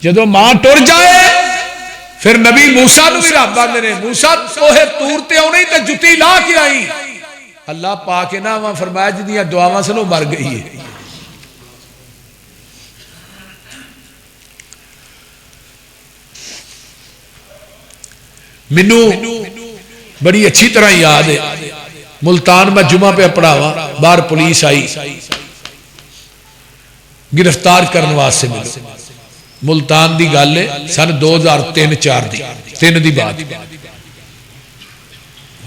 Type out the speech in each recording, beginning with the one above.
جدو ماں ٹر جائے پھر نبی موسیٰ نو بھی رب آندے نے موسیٰ توہے تور تے آنے تے جتی لا کے آئی اللہ پاک نے وہاں فرمایا جدیاں دعاواں سنو مر گئی ہے منو بڑی اچھی طرح یاد ہے ملتان میں جمعہ پہ پڑھاوا باہر پولیس آئی گرفتار کرنے واسطے ملو ملتان دی گل ہے سن 2003-4 دی 3 دی بات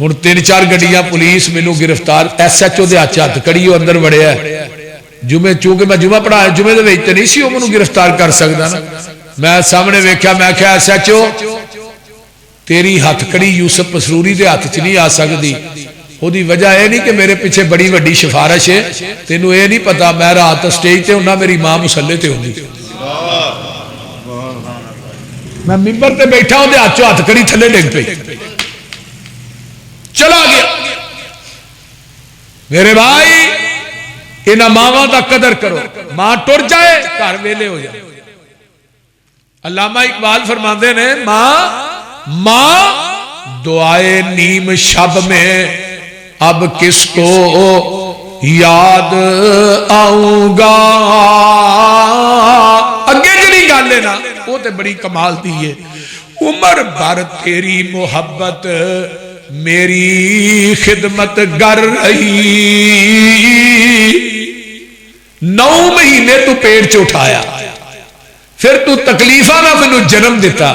ہن 3-4 گڈیاں پولیس مینوں گرفتار ایس ایچ او دے ہاتھ کڑی اندر وڑیا جمعے چونکہ میں جمعہ پڑھایا جمعے دے وچ تے نہیں سی او مینوں گرفتار کر سکدا نا میں سامنے ویکھیا میں کہیا ایس ایچ او تیری ہاتھ کڑی یوسف مسروری دے ہاتھ چ نہیں آ سکتی وہ دی وجہ یہ نہیں کہ میرے پیچھے بڑی وڈی سفارش ہے تینوں یہ نہیں پتا میں رات سٹیج تے ہونا میری ماں مسلے تے ہوندی میں ممبر تے بیٹھا ہوں ہاتھ ہاتھ کڑی تھلے ڈگ پئی چلا گیا میرے بھائی انہاں ماواں دا قدر کرو ماں ٹر جائے گھر ویلے ہو جائے علامہ اقبال فرماندے نے ماں دعائے نیم شب میں اب کس کو یاد آؤں گا اگے جڑی گل ہے نا وہ تے بڑی کمال دی ہے عمر بھر تیری محبت میری خدمت گر رہی 9 مہینے تو پیٹ چ اٹھایا پھر تو تکلیفاں نہ مینوں جنم دیتا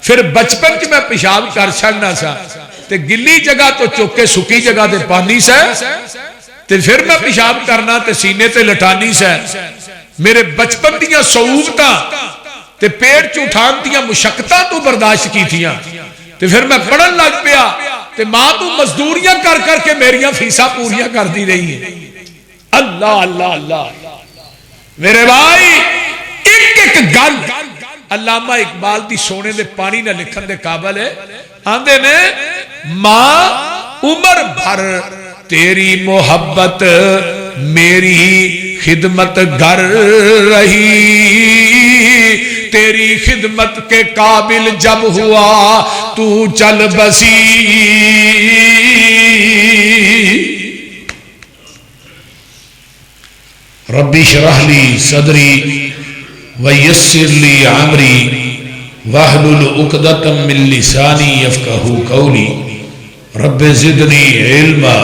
پھر بچپن چ میں پیشاب کر چھڑنا سا تے گلی جگہ تو چوکے سکی جگہ تے پانی سا تے پھر میں پیشاب کرنا تے سینے تے لٹانی سا میرے بچپن دیاں صعوبتاں تے پیٹ چ اٹھان دیاں مشقتاں تو برداشت کی تھیاں تے پھر میں پڑھن لگ پیا تے ماں تو مزدوریاں کر کر کے میریاں فیساں پوریاں کر دی رہی ہے اللہ اللہ اللہ میرے بھائی ایک ایک گل علامہ اقبال دی سونے دے پانی نہ لکھن دے قابل ہے آندے نے ماں عمر بھر تیری محبت میری خدمت گر رہی تیری خدمت کے قابل جب ہوا تو چل بسی ربی شرح لی صدری ویسر لی عمری واحلل عقدۃ من لسانی یفقہوا قولی رب زدنی علما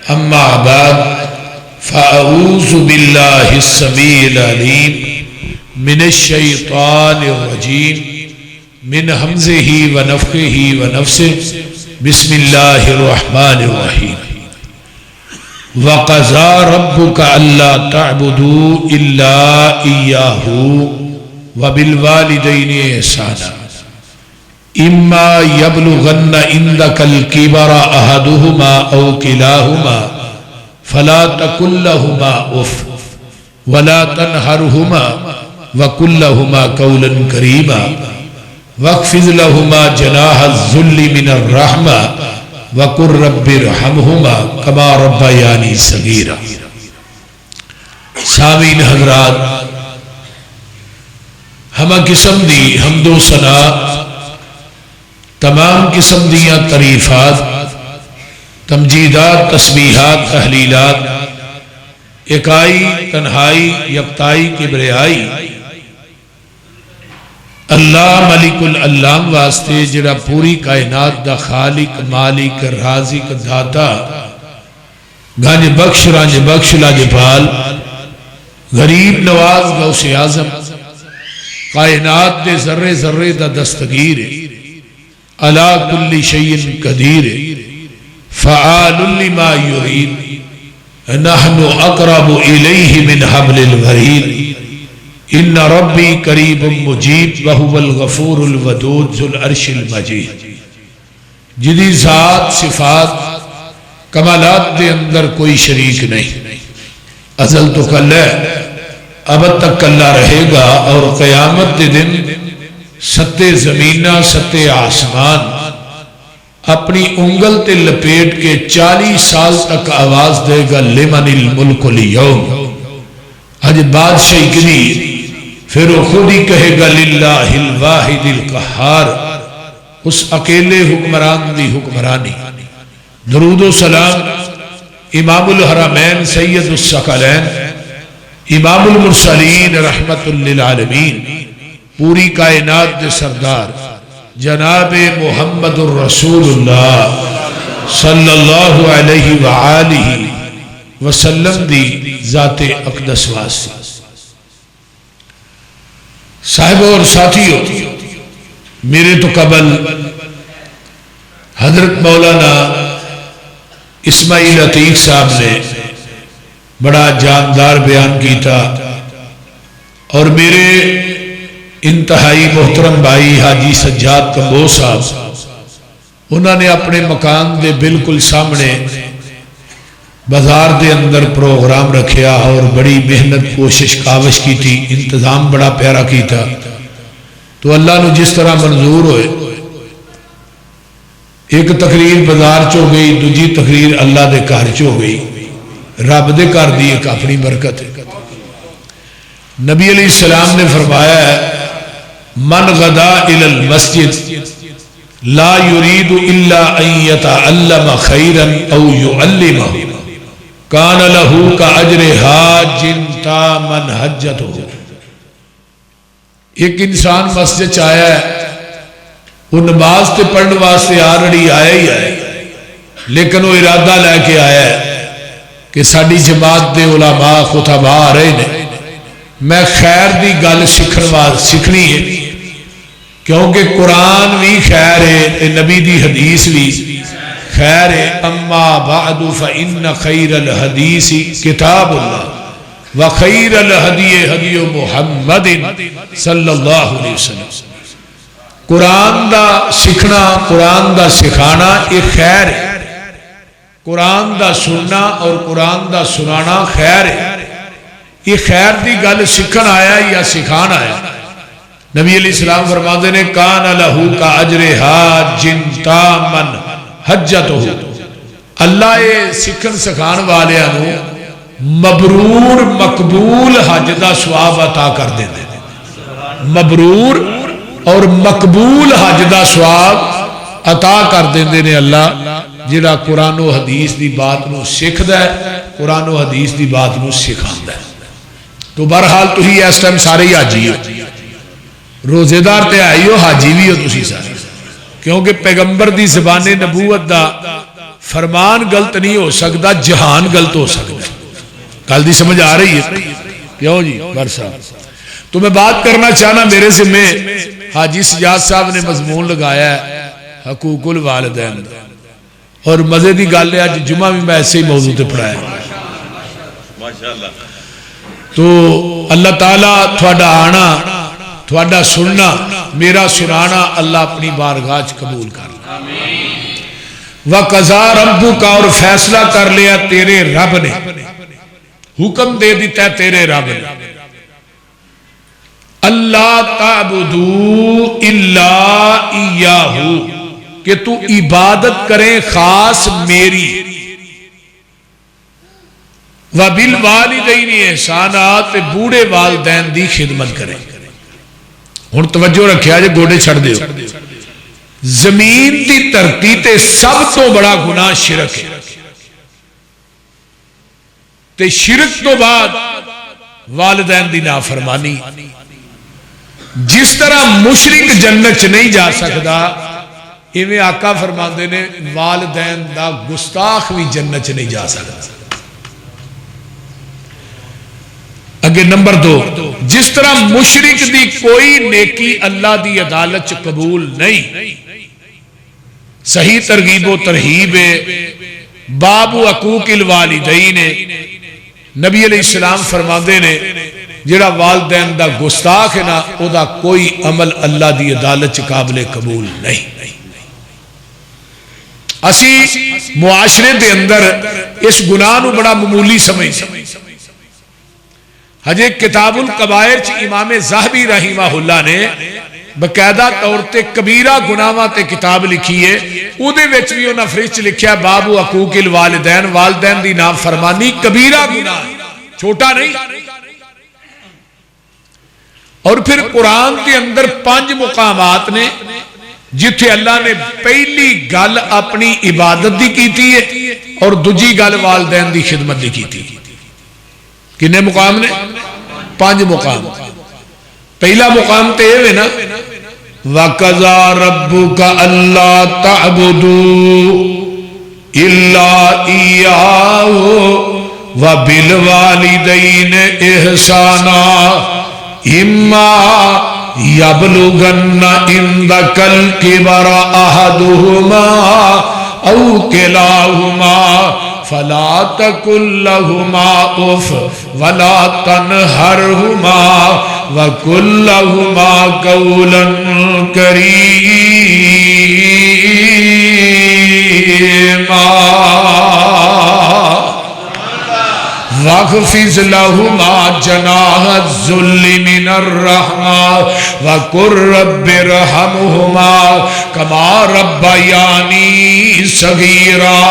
اما بعد فاعوذ باللہ السمیع العلیم من الشیطان الرجیم من حمزہ ونفخہ ونفثہ بسم اللہ الرحمن الرحیم وَقَضَى رَبُّكَ أَلَّا تَعْبُدُوا إِلَّا إِيَّاهُ وَبِالْوَالِدَيْنِ إِحْسَانًا إِمَّا يَبْلُغَنَّ عِندَكَ الْكِبَرَ أَحَدُهُمَا أَوْ كِلَاهُمَا فَلَا تَقُل لَّهُمَا أُفٍّ وَلَا تَنْهَرْهُمَا وَقُل لَّهُمَا قَوْلًا كَرِيمًا وَاخْفِضْ لَهُمَا جَنَاحَ الذُّلِّ مِنَ الرَّحْمَةِ وَقُلْ رَبِّ ارْحَمْهُمَا كَمَا رَبَّيَانِي صَغِيرًا سامعین حضرات ہمہ قسم دی حمد و ثنا تمام قسم دیاں تعریفات تمجیدات تسبیحات تحلیلات اکائی تنہائی یکتائی کبریائی اللہ ملک العلام واسطے جڑا پوری کائنات دا خالق مالک رازق داتا گنج بخش رنج بخش لاجپال غریب نواز غوث اعظم کائنات دے ذرے ذرے دا دستگیر علا کل شیء قدیر فعال لما یرید نحن اقرب الیہ من حبل الورید ان ربی قریب مجیب وہو الغفور الودود ذو العرش المجید جدی ذات صفات کمالات دے اندر کوئی شریک نہیں ازل تو کل ہے ابد تک کلہ رہے گا اور قیامت دے دن ستے زمینہ ستے آسمان اپنی انگل تے لپیٹ کے 40 سال تک آواز دے گا لمن الملک اليوم آج بادشاہی کنی پھر وہ خود ہی کہے گا للہ الواحد القہار، اس اکیلے حکمران دی حکمرانی۔ درود و سلام امام الحرمین سید الثقلین امام المرسلین رحمت للعالمین پوری کائنات دے سردار جناب محمد الرسول اللہ صلی اللہ علیہ وآلہ وسلم دی ذات اقدس واسطے۔ صاحبوں اور ساتھیوں، میرے تو قبل حضرت مولانا اسماعیل عتیق صاحب نے بڑا جاندار بیان کیتا، اور میرے انتہائی محترم بھائی حاجی سجاد کمبو صاحب انہوں نے اپنے مکان دے بالکل سامنے بازار دے اندر پروگرام رکھیا اور بڑی محنت کوشش کاوش کی تھی، انتظام بڑا پیارا کی تھا۔ تو اللہ نے جس طرح منظور ہوئے، ایک تقریر بازار چو گئی، دوجی تقریر اللہ دے گھر چو گئی، رب دے گھر دی ایک اپنی برکت ہے۔ نبی علیہ السلام نے فرمایا ہے من غدا الی المسجد لا يريد الا ان يتعلم خيرا او يعلمه کان لہو کا اجر حاج تامن حجتہ۔ ایک انسان مسجد آیا ہے، وہ نماز تے پڑھنے واسطے آلریڈی آیا ہی ہے، لیکن وہ ارادہ لے کے آیا ہے کہ ساڈی جماعت دے علماء خطباء آ رہے ہیں، میں خیر دی گل سیکھنی ہے، کیونکہ قرآن بھی خیر ہے تے نبی دی حدیث بھی خیر ہے۔ اما بعد فإن خیر الحدیث کتاب اللہ وخیر الہدی ہدی محمد صلی اللہ علیہ وسلم۔ قرآن دا سیکھنا، قرآن دا سکھانا ایک خیر ہے، قرآن دا سننا اور قرآن دا سنانا خیر ہے۔ یہ خیر دی گل سکھن آیا یا سکھان آیا؟ نبی علیہ السلام فرماتے نے کان لہو کا اجر حاج تامن حجتہ، اللہ یہ سکھن سکھان والے مبرور مقبول حج دا ثواب عطا کر دے دے۔ مبرور اور مقبول حج دا ثواب عطا کر دے نے اللہ، جڑا قرآن و حدیث دی بات نو سکھدا ہے، قرآن و حدیث دی بات نو سکھاندا ہے۔ تو بہرحال تسی اس ٹائم سارے ہی حاجی ہو، روزے دار تے آئی ہو، حاجی بھی ہو تسی سارے، کیونکہ پیغمبر دی زبان نبوت دا فرمان غلط نہیں ہو سکتا، جہان غلط ہو سکتا ہے۔ کل دی سمجھ آ رہی ہے کیوں جی برسا؟ تو میں بات کرنا چاہنا، میرے سے میں حاجی سجاد صاحب نے مضمون لگایا ہے حقوق الوالدین، اور مزے دی گل ہے آج جمعہ بھی میں ایسے ہی موضوع تے پڑھایا۔ تو اللہ تعالیٰ تھوڑا آنا، تھوڑا سننا، میرا سنانا اللہ اپنی بارگاہ قبول کر لے۔ وَقَضَى رَبُّكَ، اور فیصلہ کر لیا تیرے رب نے، حکم دے دیتا ہے تیرے رب نے، اللہ تعبدوا الا ایاہ، کہ تو عبادت کریں خاص میری، وَبِالْوَالِدَيْنِ احسانات، بوڑھے والدین دی خدمت کریں۔ ہن توجہ رکھیا جے گوڑے چھڑ دیو، زمین دی دھرتی تے سب تو بڑا گناہ شرک ہے، تے شرک تو بعد والدین دی نافرمانی۔ جس طرح مشرک جنت چ نہیں جا سکتا، ایویں آقا فرماندے نے والدین دا گستاخ بھی جنت چ نہیں جا سکتا۔ اگے نمبر 2، جس طرح مشرک دی کوئی نیکی اللہ دی عدالت چ قبول نہیں۔ صحیح ترغیب و ترہیب باب حقوق الوالدین، نبی علیہ السلام فرماندے نے جڑا والدین دا گستاخ ہے نا، او دا کوئی عمل اللہ دی عدالت چ قابل قبول نہیں۔ اسی معاشرے دے اندر اس گناہ نو بڑا معمولی سمجھ، ہجے کتاب الکبائر چ امام زاہبی رحمہ اللہ نے باقاعدہ طور تے کبیرہ گناہاں تے کتاب لکھی ہے، او دے وچ بھی انہاں فرشت لکھیا باب حقوق الوالدین، والدین دی نافرمانی کبیرہ گناہ، چھوٹا نہیں۔ اور پھر قرآن کے اندر 5 مقامات نے جتھے اللہ نے پہلی گل اپنی عبادت دی کیتی ہے اور دوجی گل والدین دی خدمت دی کیتی. کنے مقام نے؟ 5 مقام. پہلا مقام تو یہ ہے نا وَقَضَى رَبُّكَ أَلَّا تَعْبُدُوا إِلَّا إِيَّاهُ وَبِالْوَالِدَيْنِ إِحْسَانًا إِمَّا يَبْلُغَنَّ عِندَكَ الْكِبَرَ أَحَدُهُمَا أَوْ كِلَاهُمَا فلا تقل لهما اف ولا تنهرهما وقل لهما قولا كريما واخفض لهما جناح الذل من الرحمة وقل رب ارحمهما كما ربياني صغيرا.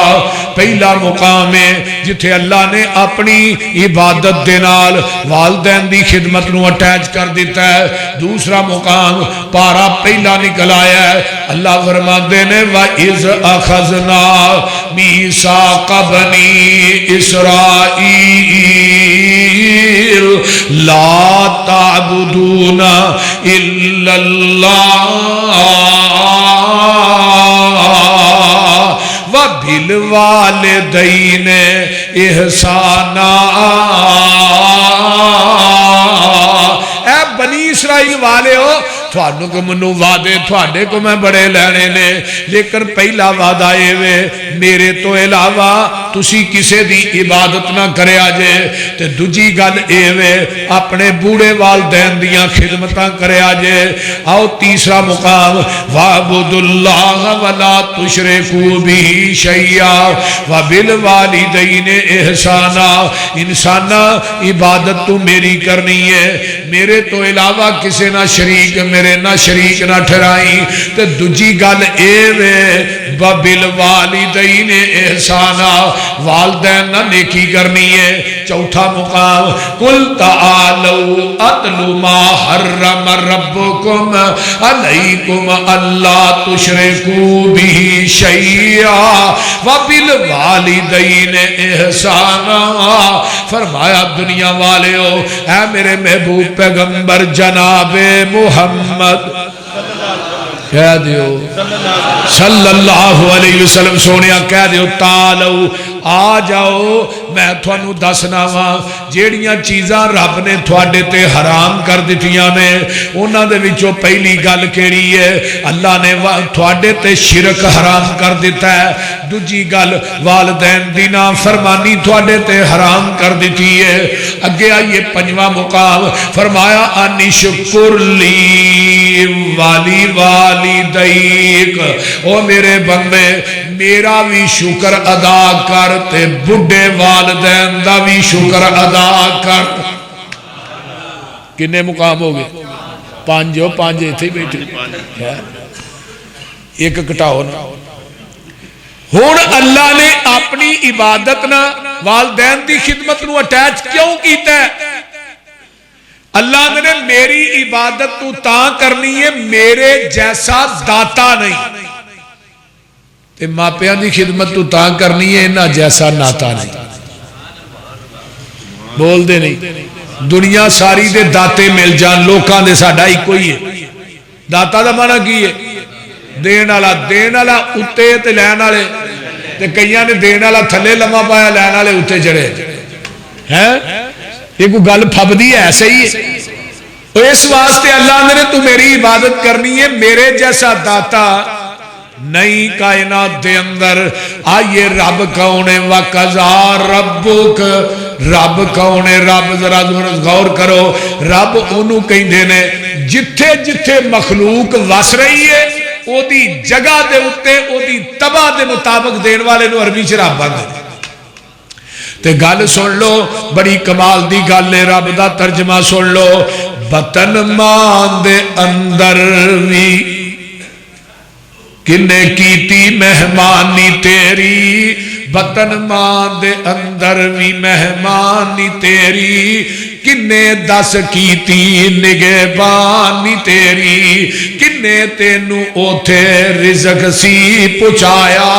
پہلا مقام ہے جتھے اللہ نے اپنی عبادت دے نال والدین دی خدمت نو اٹیچ کر دیتا ہے. دوسرا مقام پارا پہلا نکل آیا ہے. اللہ فرماتے نے وَإِذْ أَخَذْنَا مِيثَاقَ بَنِي إِسْرَائِيلَ لَا تَعْبُدُونَ إِلَّا اللَّهَ وَبِالْوَالِدَيْنِ إِحْسَانًا. اے بنی اسرائیل والے ہو تھانوں کو منو وعدے تھوڑے کو میں بڑے لینے نے لیکن پہلا وعدہ یہ وے میرے تو علاوہ تسی کسے دی عبادت نہ کرے آجے تے دوجی گل اے وے اپنے بوڑے والدین دیاں خدمتاں کرے آجے. آؤ تیسرا مقام وَعْبُدُ اللَّهَ وَلَا تُشْرِكُوا بِهِ شَيْئًا وَبِالْوَالِدَيْنِ إِحْسَانًا. انسانا عبادت تو میری کرنی ہے میرے تو علاوہ کسے نہ شریک میرے نہ شریک نہ ٹھہرائی. تے دوجی گل اے وے وَبِالْوَالِدَيْنِ إِحْسَانًا والدین نہ نیکی کرنی ہے. چوتھا مقام قُلْ تَعَالَوْا أَتْلُ مَا حَرَّمَ رَبُّكُمْ عَلَيْكُمْ أَلَّا تُشْرِكُوا بِهِ شَيْئًا وَبِالْوَالِدَيْنِ إِحْسَانًا. فرمایا دنیا والے ہو اے میرے محبوب پیغمبر جناب محمد کہہ دیو صلی اللہ علیہ وسلم سونیا کہہ دیو تعالو آ جاؤ میں تھانوں دسنا وا جیڑیاں چیزاں رب نے تھوڑے تے حرام کر دتیاں نے انہاں دے وچوں پہلی گل کیڑی ہے اللہ نے تھوڑے تے شرک حرام کر دیتا ہے. دوجی گل والدین دی نافرمانی تھوڑے تے حرام کر دیتی ہے. اگے آئیے پنجواں مقام فرمایا انشکر لی والی والدیک او میرے بندے میرا بھی شکر ادا کر تے بڑھے والدین دا بھی شکر ادا کر. کنے مقام ہو گئے؟ 5 ہو 5 تھے بیٹھے ایک کٹاؤ نا. ہون اللہ نے اپنی عبادت نہ والدین دی خدمت نو اٹیچ کیوں کیتا ہے؟ اللہ نے میری عبادت تو تاں کرنی ہے میرے جیسا داتا نہیں تے ماپیاں دی خدمت تو تاں کرنی ہے انہاں جیسا ناتا نہیں. بول دے نہیں دنیا ساری دے داتے مل جان لوکاں دے ساڈا ہی کوئی ہے. داتا دا معنی کی ہے؟ دین والا اتے تے لین والے تے کئیاں نے دین والا تھلے لما پایا لین والے اتے چڑھے ہیں. یہ کوئی گل پھبدی ہے صحیح ہے. اس واسطے اللہ نے تو میری عبادت کرنی ہے میرے جیسا داتا نئی کائنات دے اندر. آئیے رب کون ہے وَقَضَى رَبُّكَ رب کون ہے؟ رب ذرا غور کرو رب انہوں کہیں دینے جتھے جتھے مخلوق وس رہی ہے او دی جگہ دے اتے او دی تباہ دے مطابق دین والے نو عربی چ رب بن دے. تے گل سن لو بڑی کمال دی گل ہے رب دا ترجمہ سن لو بطن ماں دے اندر وی کنے کیتی مہمانی تیری بطن ماں دے اندر وی مہمانی تیری کنے دس کیتی نگہبانی تیری کنے تینو اوتھے رزق سی پہنچایا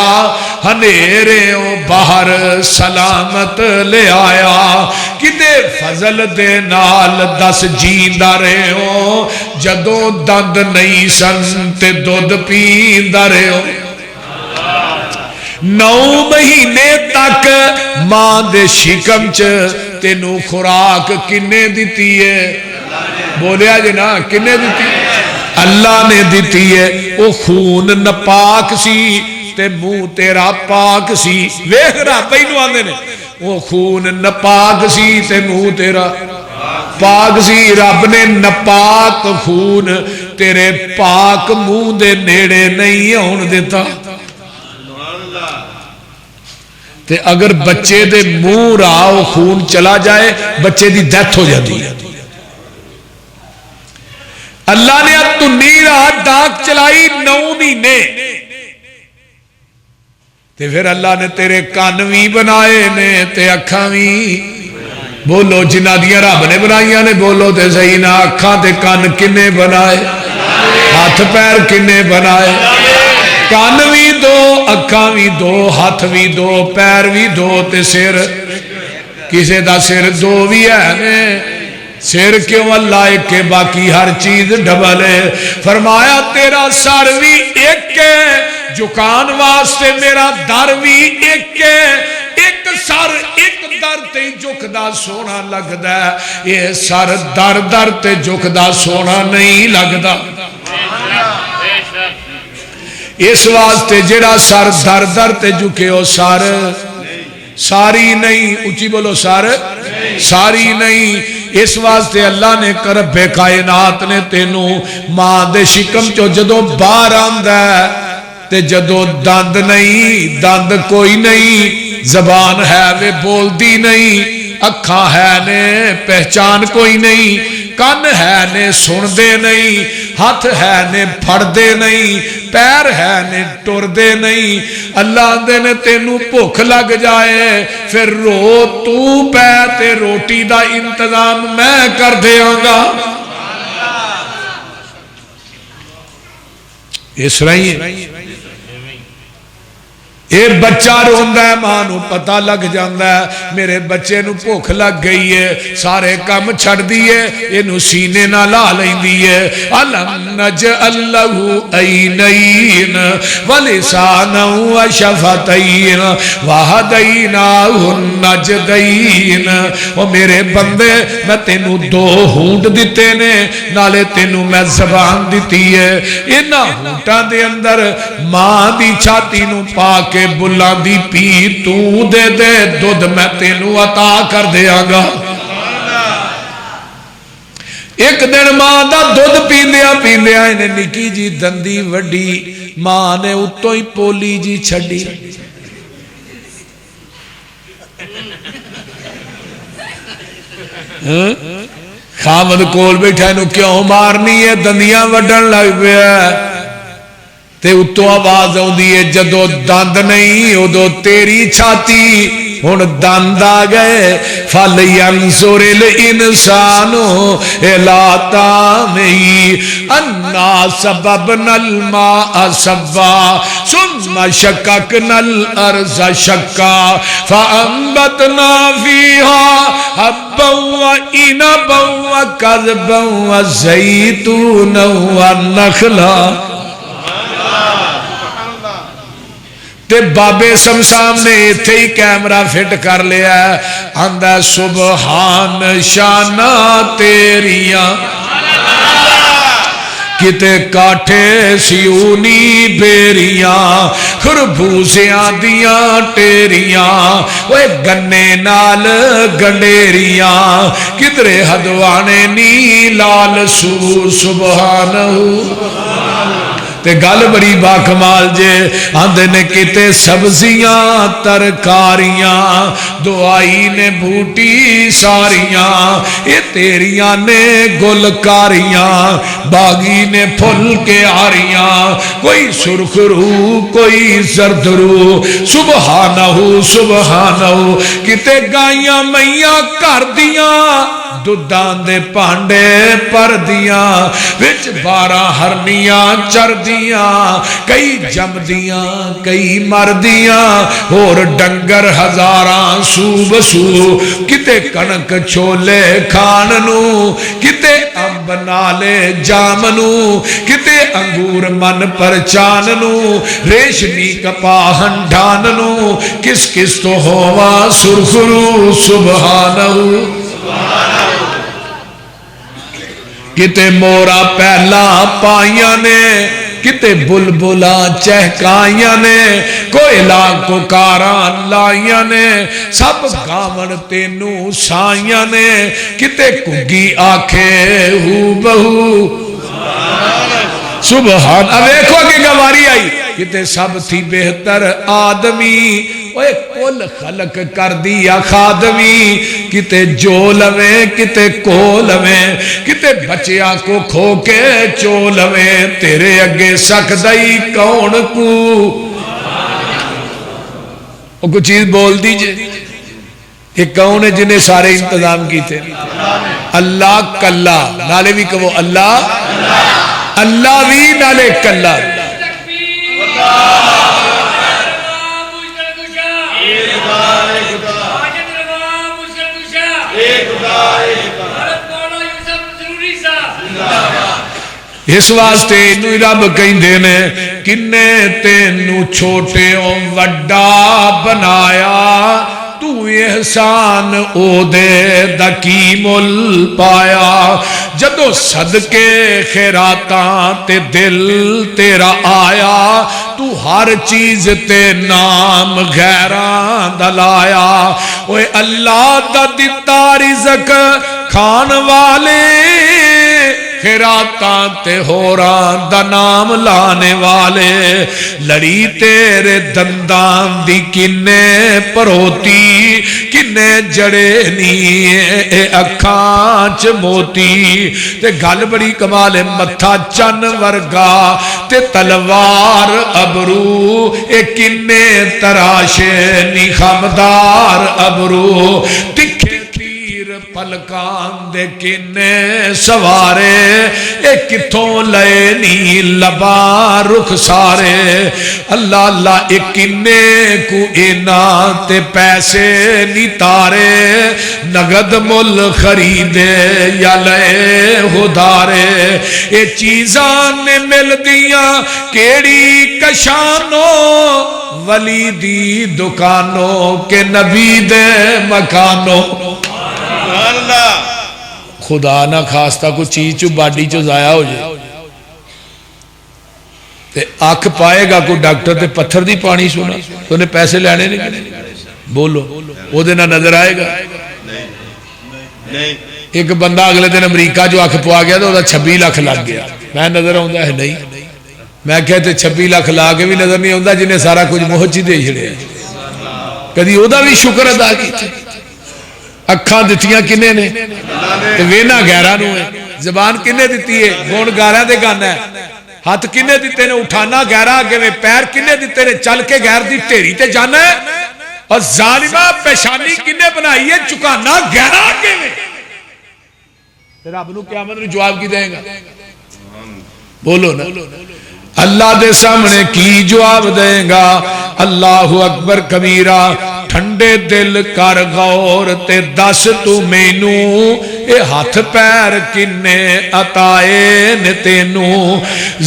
ہنیرے باہر سلامت لے آیا کدے فضل دے نال دس جیندہ رہے ہو جدوں دند نہیں سن تے دودھ پیندہ رہے ہو 9 مہینے تک ماں دے شکم چ تینو خوراک کنے دیتی ہے بولیا جی نا کنے دیتی ہے اللہ نے دیتی ہے او خون نپاک سی تے منہ تیرا پاک سی ویکھ رب ہی نو آندے نے او خون نپاک سی تے منہ تیرا پاک سی رب نے نپاک خون تیرے پاک منہ دے نیڑے نہیں ہون دیتا تے اگر بچے دے منہ راہ خون چلا جائے بچے دی ڈیتھ ہو جاتی ہے اللہ نے اب تو نیرا ڈاک چلائی 9 مہینے تے پھر اللہ نے تیرے کان وی بنائے نے تے اکھاں وی بولو جنہ دیاں رب نے بنائیاں نے بولو تے صحیح نہ اکھاں تے کان کنے بنائے ہاتھ پیر کنے بنائے کان بھی دو اکھاں بھی دو ہاتھ بھی دو پیر بھی دو تے سر کسے دا سر دو بھی ہے سر کیوں اللہ ایک کے باقی ہر چیز ڈبل ہے فرمایا تیرا سر بھی ایک ہے جکان واسطے میرا در بھی ایک ہے ایک سر ایک در تے جھکدا سونا لگدا ہے یہ سر در در تے جھکدا سونا نہیں لگدا اس واسطے جڑا سر در در تے جھکے ہو سر ساری نہیں اچھی بولو سر ساری نہیں اس واسطے اللہ نے رب کائنات نے تینو ماں دے شکم چو جدو باہر آندا ہے تے جدو دند نہیں دند کوئی نہیں زبان ہے وہ بول دی نہیں اکھاں ہے نے پہچان کوئی نہیں کان ہے نے سن دے نہیں ہاتھ ہے نے پھڑ دے نہیں پیر ہے نے ٹر دے نہیں اللہ دے نے تینو بھوک لگ جائے پھر رو تو پہ تے روٹی دا انتظام میں کر دیاں گا اس رہی ہے اے بچہ روندا ہے ماں نو پتہ لگ جاندا ہے میرے بچے نو بھوک لگ گئی ہے سارے کام چھڑ دیے اینو سینے نہ لا لیندی ہے الم نجعل لہ عینین ولسانا وشفتین وہدیناہ النجدین او میرے بندے میں تینو 2 ہونٹ دیتے نے نالے تینو میں زبان دیتی ہے انہاں ہونٹاں دے اندر ماں دی چھاتی نو پا کے بلاں دی پی تو دے دے دودھ میں تینو عطا کر دیاں گا ایک دن ماں دا دودھ پیندیاں پیندیاں انہیں نکی جی دندی وڈی ماں نے اتوں ہی پولی جی چھڑی خامد کول بیٹھا انہوں کیوں مارنی ہے دندیاں وڈن لگ پیا تے اتو آواز آؤں دیئے جدو دند نہیں ادو تیری چھاتی ہن دند آ گئے فَلْيَنْصُرِ الْإِنسَانُ إِلَىٰ طَعَامِهِ أَنَّا سَبَبْنَا الْمَاءَ صَبًّا ثُمَّ شَقَقْنَا الْأَرْضَ شَقًّا فَأَنبَتْنَا فِيهَا حَبًّا وَعِنَبًا وَقَضْبًا وَزَيْتُونًا وَالنَّخْلًا تے بابے سمسام نے ایتھے ہی کیمرہ فٹ کر لیا آندہ سبحان شانہ تیریاں کتے کاٹھے سیونی بیریاں خربوزیاں دیاں ٹیریاں وہ گنے نال گنڈیریاں کدرے ہدوانے نی لال سور سبحانہ تے گل بڑی باکمال جے آندے نے کتے سبزیاں ترکاریاں دعائی نے بھوٹی ساریاں یہ تیریاں نے گلکاریاں باغی نے پھل کے آریاں کوئی سرخ رو کوئی زرد رو سبحانہ سبحانہ کتے گائیاں میاں کر دیاں دودھاں دے پانڈے پر دیاں وچ 12 ہرنیاں چر دیاں کئی جم دیاں کئی مر دیاں اور ڈنگر ہزاراں سو بسو کتے کنک چھولے کھان نو کتے امب نالے جام نو کتے انگور من پر چان نو ریشمی کپاہن ڈھان نو کس کس تو ہوا سرخرو سبحانہ کتے مورا پہلا پائیاں نے کتے بلبلا چہکائیاں نے کوئلہ کو کاران لائیاں نے سب گامن تینوں سائیاں نے کتے کگی آنکھیں ہو بہو سبحان اب ایکھو کہ گواری آئی کتے سب تھی بہتر آدمی اوے کل خلق کر دیا خادمی کتے جو لویں کتے کو لویں کتے بچیاں کو کھو کے چو لویں تیرے اگے سکدائی کون کو وہ کچھ چیز بول دیجئے یہ کون ہے جنہیں سارے انتظام کی تھے اللہ کلا نالے بھی کہو اللہ اللہ بھی نالے کلا اس واسطے انہوں رب کہیں دینے کنے تینوں چھوٹے او وڈا بنایا تو احسان او دے دکی مل پایا جدو صدقے خیراتاں تے دل تیرا آیا تو ہر چیز تے نام غیران دلایا اوے اللہ دا دیتا رزق کھان والے خیراتاں تے ہوران دا نام لانے والے لڑی تیرے دندان دی کنے پروتی کنے جڑے نی اکھانچ موتی تے گل بڑی کمال متھا چن ورگا تے تلوار ابرو اے کنے تراشے نی خمدار ابرو تکھے پلکان دے کنے سوارے اے کتھوں لے نی لبا رخ سارے اللہ اللہ اے کنے کو اینا تے پیسے نی تارے نگد مل خریدے یا لے ہدارے اے چیزاں نے مل دیاں کیڑی کشانوں ولی دی دکانوں کے نبی دے مکانوں خدا نہ خواستہ کو چیز چو باڈی چو ضائع ہو جائے تے آنکھ پائے گا کو ڈاکٹر تے پتھر دی پانی سونا تو انہیں پیسے لینے نہیں بولو وہ دینا نظر آئے گا ایک بندہ اگلے دن امریکہ جو آنکھ پوا گیا تو 26 لاکھ لگ گیا میں نظر آؤں ہے نہیں میں کہتے 26 لاکھ لا کے بھی نظر نہیں آؤں جنہیں سارا کچھ مہچی دے چھڑے کدی او دا بھی شکر ادا کی اکھاں دتیاں کنے نے وینا گہرا نو ہے زبان کنے دیتی ہے گون گارا دے گانا ہے ہاتھ کنے دیتے نے اٹھانا گہرا آگے میں پیر کنے دیتے نے چل کے گہر دی تیری تے جانا ہے اور ظالمہ پیشانی کنے بنائی ہے چکانا گہرا آگے میں تیرا ابنو قیامت نے جواب کی دیں گا بولو نا اللہ دے سامنے کی جواب دیں گا اللہ اکبر کبیرہ ٹھنڈے دل کر غور تے دس تو مینو اے ہاتھ پیر کنے عطائے نے تینو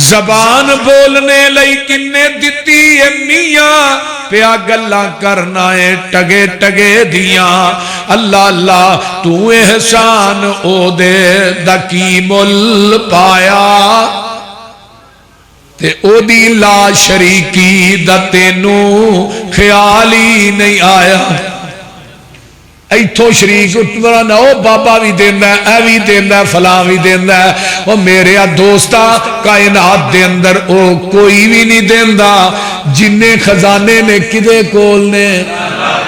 زبان بولنے لئی کنے دتی اے میاں پیا گلاں کرنا اے ٹگے ٹگے دیاں اللہ اللہ تو احسان او دے دا کی مل پایا تے او دی لا شریکی دا تینو خیال ہی نہیں آیا ایتھو شریک اتبرا نہ او بابا بھی دینا ہے اے بھی دینا ہے فلاں بھی دینا ہے وہ میرے دوستا کائنات دے اندر او کوئی بھی نہیں دینا جنہیں خزانے نے کدے کولنے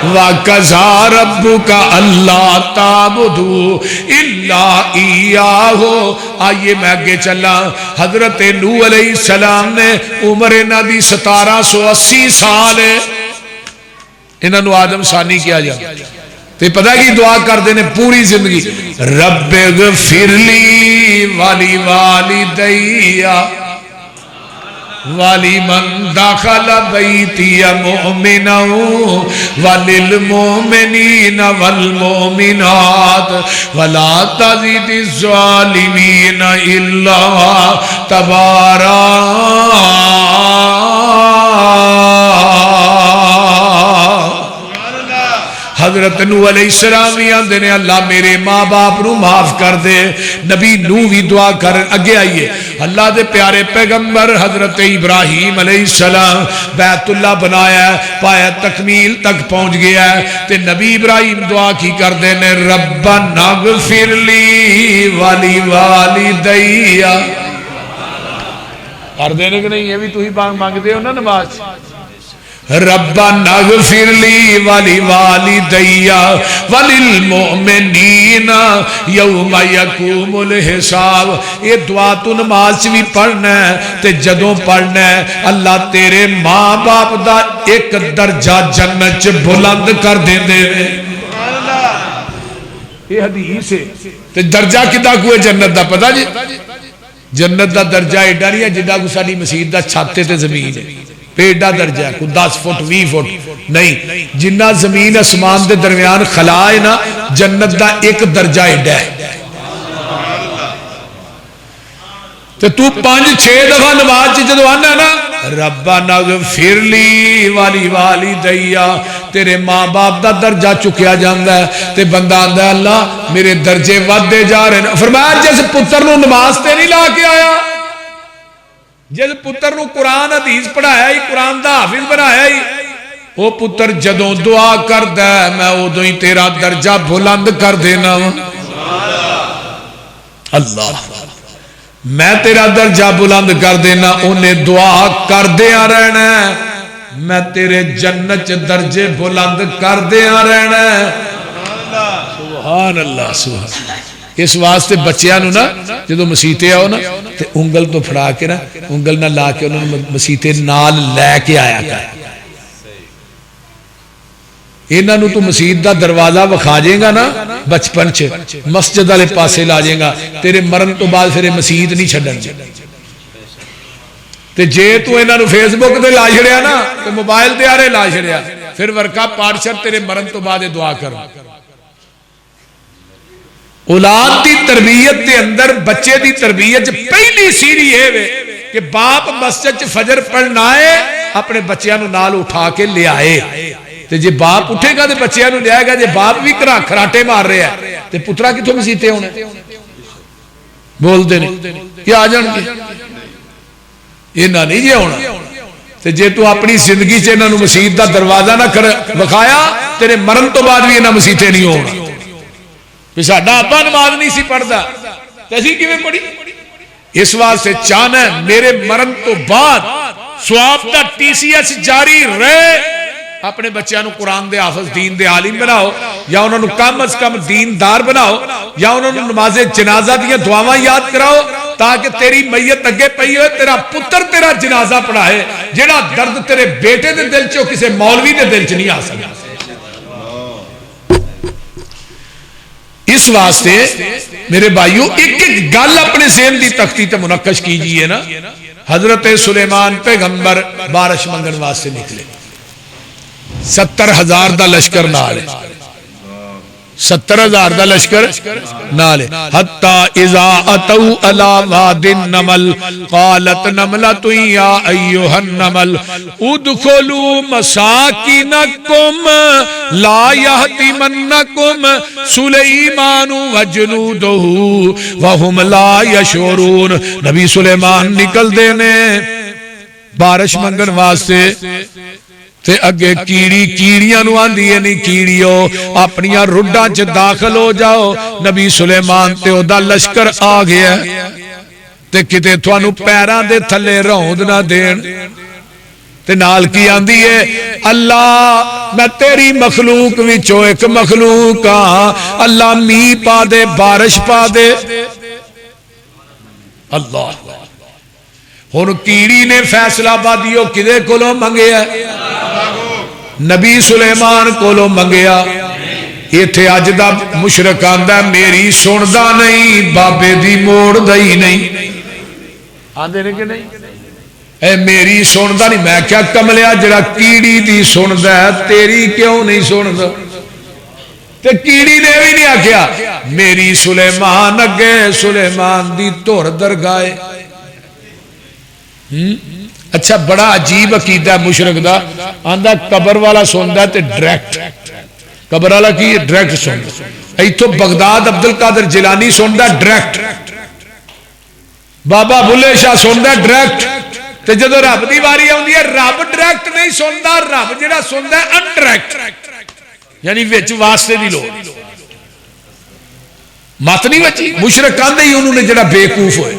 وَقَزَا رَبُّكَ أَلَّا تَعْبُدُوا إِلَّا إِيَّاهُ آئیے میں آگے چلا حضرت نوح علیہ السلام نے عمر نبی 1780 سال ہے انہوں نے آدم ثانی کیا جا تو پتہ کی دعا کر دینے پوری زندگی رب اغفر لی والی والدیا وَلِمَنْ دَخَلَ بَيْتِيَ مُؤْمِنًا وَلِلْمُؤْمِنِينَ وَالْمُؤْمِنَاتِ وَلَا تَزِدِ الظَّالِمِينَ إِلَّا تَبَارًا۔ حضرت نوح علیہ السلام ہی آندے نے اللہ میرے ماں باپ نو معاف کر دے۔ نبی نوح بھی دعا کر اگے آئیے اللہ دے پیارے پیغمبر حضرت ابراہیم علیہ السلام بیت اللہ بنایا پایا تکمیل تک پہنچ گیا ہے تے نبی ابراہیم دعا کی کر دے نے ربنا اغفر لی والی والدیا۔ کر دینے کہ نہیں یہ بھی تو ہی مانگتے ہو نا نماز۔ ربنا اغفر لی والی والدیا وللمؤمنین یوم یقوم الحساب۔ یہ دعا تو نماز بھی پڑھنا ہے تے جدوں پڑھنا ہے اللہ تیرے ماں باپ دا ایک درجہ جنت چ بلند کر دے دے۔ یہ حدیث ہے تے درجہ کدا کوئی جنت دا پتہ جی؟ جنت دا درجہ ایڈا نہیں ہے جدا کو ساری مسجد دا چھاتے تے زمین ہے پیڑا درجہ ہے کوئی 10 فٹ 20 فٹ نہیں، جنہ زمین اسمان دے درمیان خلا ہے نا جنت دا ایک درجہ ایڈا ہے۔ تو 5-6 دفعہ نماز جدو آنا نا ربنا اغفر لی والی والدیا تیرے ماں باپ دا درجہ چکیا جاندہ ہے تے بندہ آندہ ہے اللہ میرے درجے ودے جا رہے ہیں۔ فرمایا جیسے پتر نو نماز تے نہیں لا کے آیا، جس پتر نو قرآن حدیث پڑھایا ہی قرآن دا حافظ بنایا ہی وہ پتر جدوں دعا کر ہے میں ادو ہی تیرا درجہ بلند کر دینا۔ اللہ میں تیرا درجہ بلند کر دینا، انہیں دعا کر دیا رہنا ہے میں تیرے جنت درجے بلند کر دیا رہنا ہے۔ سبحان اللہ سبحان اللہ۔ اس واسطے بچیاں نو نا جدو مسیتے آؤ نا تے انگل تو پھڑا کے نا انگل نہ لا کے انہوں نے مسیتے نال لے کے آیا کر۔ انہاں نو تو مسجد دا دروازہ وکھا جائے گا نا بچپن چ مسجد والے پاسے لا جائے گا تیرے مرن تو بعد پھر مسجد نہیں چھڈن گے۔ تے جے تو انہاں نو فیس بک تے لا چھڑیا نا تے موبائل تے آرے لا چھڑیا پھر ورکا پاٹ چھڑ تیرے مرن تو بعد دعا کر۔ اولاد دی تربیت دے اندر بچے دی تربیت پہلی سیڑھی ہے کہ باپ مسجد فجر پڑھنا ہے اپنے بچیاں نو نال اٹھا کے لے آئے تے جے باپ اٹھے گا تے بچیاں نو لے آئے گا، جے باپ بھی کراٹے مار رہے ہیں تے پترا کتوں مسیتے ہونے بول دے نہیں کیا آ جان گے یہ نہ نہیں جے ہونا۔ تے جے تو اپنی زندگی سے انہوں مسجد دا دروازہ نہ بکھایا تیرے مرن تو بعد بھی انہوں مسیتے نہیں ہونا۔ ساڈا ابا نماز نہیں سی پڑھتا اسی کیویں پڑھی؟ اس واسطے چاہنا ہے میرے مرن تو بعد سواب دا TCS جاری رہے، اپنے بچیاں نو قرآن دے حافظ دین دے عالم بناؤ یا انہوں نے کم از کم دیندار بناؤ یا انہوں نے نماز جنازہ دیا دعاواں یاد کراؤ تاکہ تیری میت اگے پئی ہوئے تیرا پتر تیرا جنازہ پڑھائے جیڑا درد تیرے بیٹے دے دل چو کسے مولوی دے دل چ نہیں آ سکتا۔ اس واسطے میرے بھائیو ایک ایک گل اپنے ذہن دی تختی تے منعقش کیجئے نا۔ حضرت سلیمان پیغمبر بارش منگن واسطے نکلے 70,000 دا لشکر نال 70,000 دا لشکر نال حتی اذا اتو علی واد النمل قالت نملۃ یا ایھا النمل ادخلوا مساکنکم لا یحطمنکم سلیمان وجنودہ وہم لا یشعرون۔ نبی سلیمان نکل دینے بارش منگن واسطے تے اگے کیڑیاں نو آندیے نہیں کیڑیو اپنیاں رڈاں چ داخل ہو جاؤ۔ نبی سلیمان تے او دا لشکر آ گیا تے کتے تھانو پیراں دے تھلے روند نہ دین تے نال کی آندی ہے اللہ میں تیری مخلوق وچوں ایک مخلوق ہاں، اللہ می پا دے بارش پا دے۔ اللہ ہن کیڑی نے فیصلہ بادیو کدے کولوں منگیا؟ نبی سلیمان کولوں منگیا ایتھے اج دا مشرک آندا میری سندا نہیں بابے دی موڑ دئی نہیں آندے نے کہ نہیں اے میری سندا نہیں میں کیا کملیا جڑا کیڑی دی سندا ہے تیری کیوں نہیں سندا تے کیڑی نے بھی نہیں آکھیا میری سلیمان اگے سلیمان دی دھر درگاہ اچھا بڑا عجیب عقیدہ ہے مشرک دا آندا قبر والا سندا تے ڈائریکٹ قبر والا کی ڈائریکٹ سندا ایتھوں بغداد عبد القادر جیلانی سندا ڈائریکٹ بابا بلے شاہ سندا ڈائریکٹ تے جدوں رب دی واری آندی ہے رب ڈائریکٹ نہیں سندا رب جڑا سندا ہے ان ڈائریکٹ یعنی وچ واسطے دی لوڑ مت نہیں بچی مشرک آندے ہی انہوں نے جڑا بیوقوف ہوئے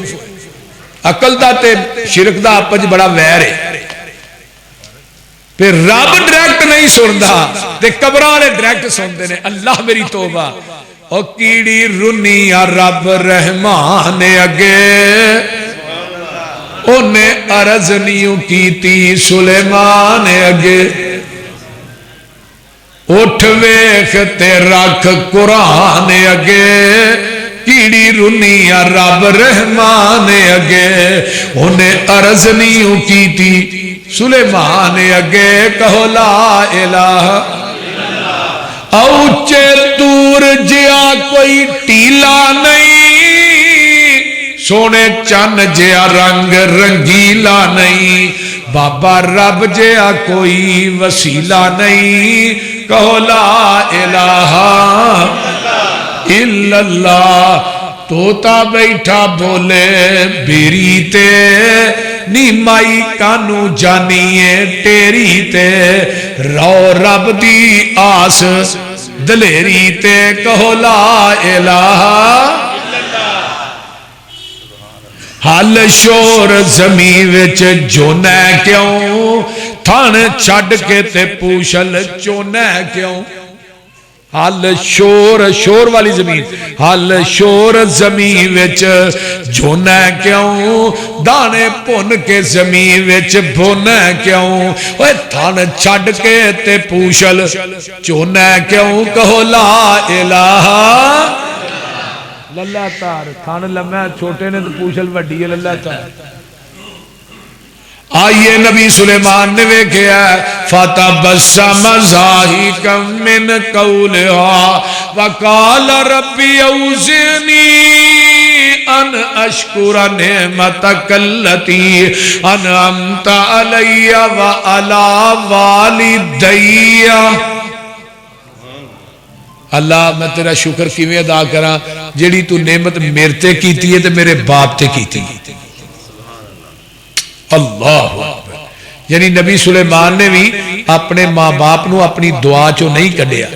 عقل دا تے شرک دا آپس بڑا ویر ہے پھر رب ڈائریکٹ نہیں سندا تے قبر والے ڈائریکٹ سنتے نے اللہ میری توبہ او کیڑی رنی آ رب رحمان اگے انہیں عرض نیوں کیتی سلیمان اگے اٹھ ویکھ تے رکھ قرآن اگے کیڑی رنی آ رب رحمان اگے انہیں عرض نیوں کیتی سلیمان اگے کہو لا الہ اوچے دور جیا کوئی ٹیلا نہیں سونے چن جیا رنگ رنگیلا نہیں بابا رب جیا کوئی وسیلہ نہیں کہو لا الہ الا اللہ توتا بیٹھا بولے بیری تے نیمائی کانو جانیے تیری تے رو رب دی آس دلیری تے کہو لا الہ حال شور زمین وچ جونا کیوں تھن چھڈ کے تے پوچھل چونا کیوں حال شور شور والی زمین حال شور زمین وچ جونا کیوں دانے پن کے زمین وچ بونا کیوں اوے تھن چھڈ کے تے پوچھل چونا کیوں کہو لا الہ للہ تار تھان لمحہ چھوٹے نے تو پوچھل وڈی ہے للہ تار آئیے نبی سلیمان نے ویکھیا فتبسم ضاحکا من قولها وقال ربی اوزعنی ان اشکر نعمتک التی انعمت علی وعلی والدی اللہ میں تیرا شکر کیویں ادا کراں جیڑی تو نعمت میرے تے کیتی ہے تے میرے باپ تے کیتی اللہ یعنی نبی سلیمان نے بھی اپنے ماں باپ نو اپنی دعا چو نہیں کڈیا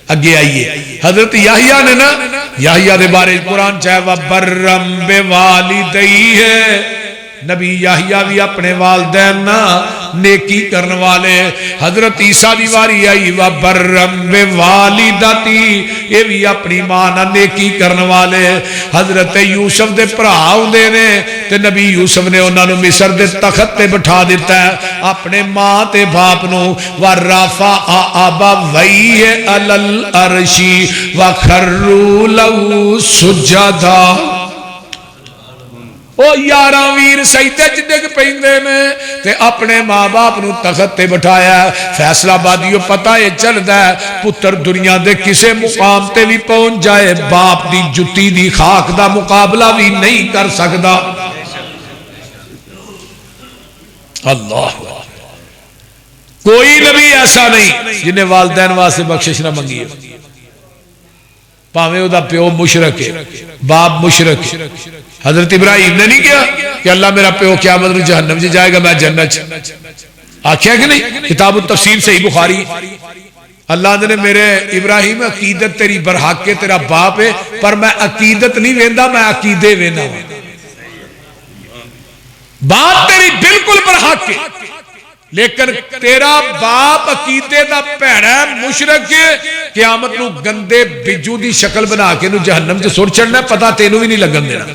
اگے آئیے حضرت یحییٰ نے نا یحییٰ دے بارے قرآن چاہے وَبَرَّمْ بِوَالِدَيْهِ نبی یحییٰ بھی اپنے والدین نا نیکی کرنے والے حضرت عیسیٰ دی واری آئی وَبَرَّمْ بِوَالِدَتِي یہ بھی اپنی ماں نا نیکی کرنے والے حضرت یوسف دے پراؤں دے نے تے نبی یوسف نے انہوں نے مصر دے تخت تے بٹھا دیتا ہے اپنے ماں تے باپ نو وَرَفَعَ أَبَوَيْهِ عَلَى الْعَرْشِ وَخَرُّوا لَهُ سُجَّدًا او یاراں ویر سجدے چ ڈگ پیندے نے تے اپنے ماں باپ نو تخت تے بٹھایا فیصلہ بادیو پتہ اے چلدا ہے پتر دنیا دے کسے مقام تے بھی پہنچ جائے باپ دی جُتی دی خاک دا مقابلہ بھی نہیں کر سکدا اللہ کوئی نبی ایسا نہیں جنہیں والدین واسطے بخشش نہ منگی ہے پاویں او دا پیو مشرک ہے باپ مشرک ہے حضرت ابراہیم نے نہیں کیا کہ اللہ میرا پیو قیامت میں جہنم سے جائے گا میں جنت آکھیا کہ نہیں کتاب التفسیر صحیح بخاری اللہ نے میرے ابراہیم عقیدت تیری برحق کے تیرا باپ ہے پر میں عقیدت نہیں ویندا میں عقیدے وینا بات تیری بالکل برحق ہے لیکن تیرا باپ عقیدے دا پیڑا ہے مشرک قیامت نو گندے بجو دی شکل بنا کے نو جہنم سے سر چڑھنا پتا تینوں بھی نہیں لگن دینا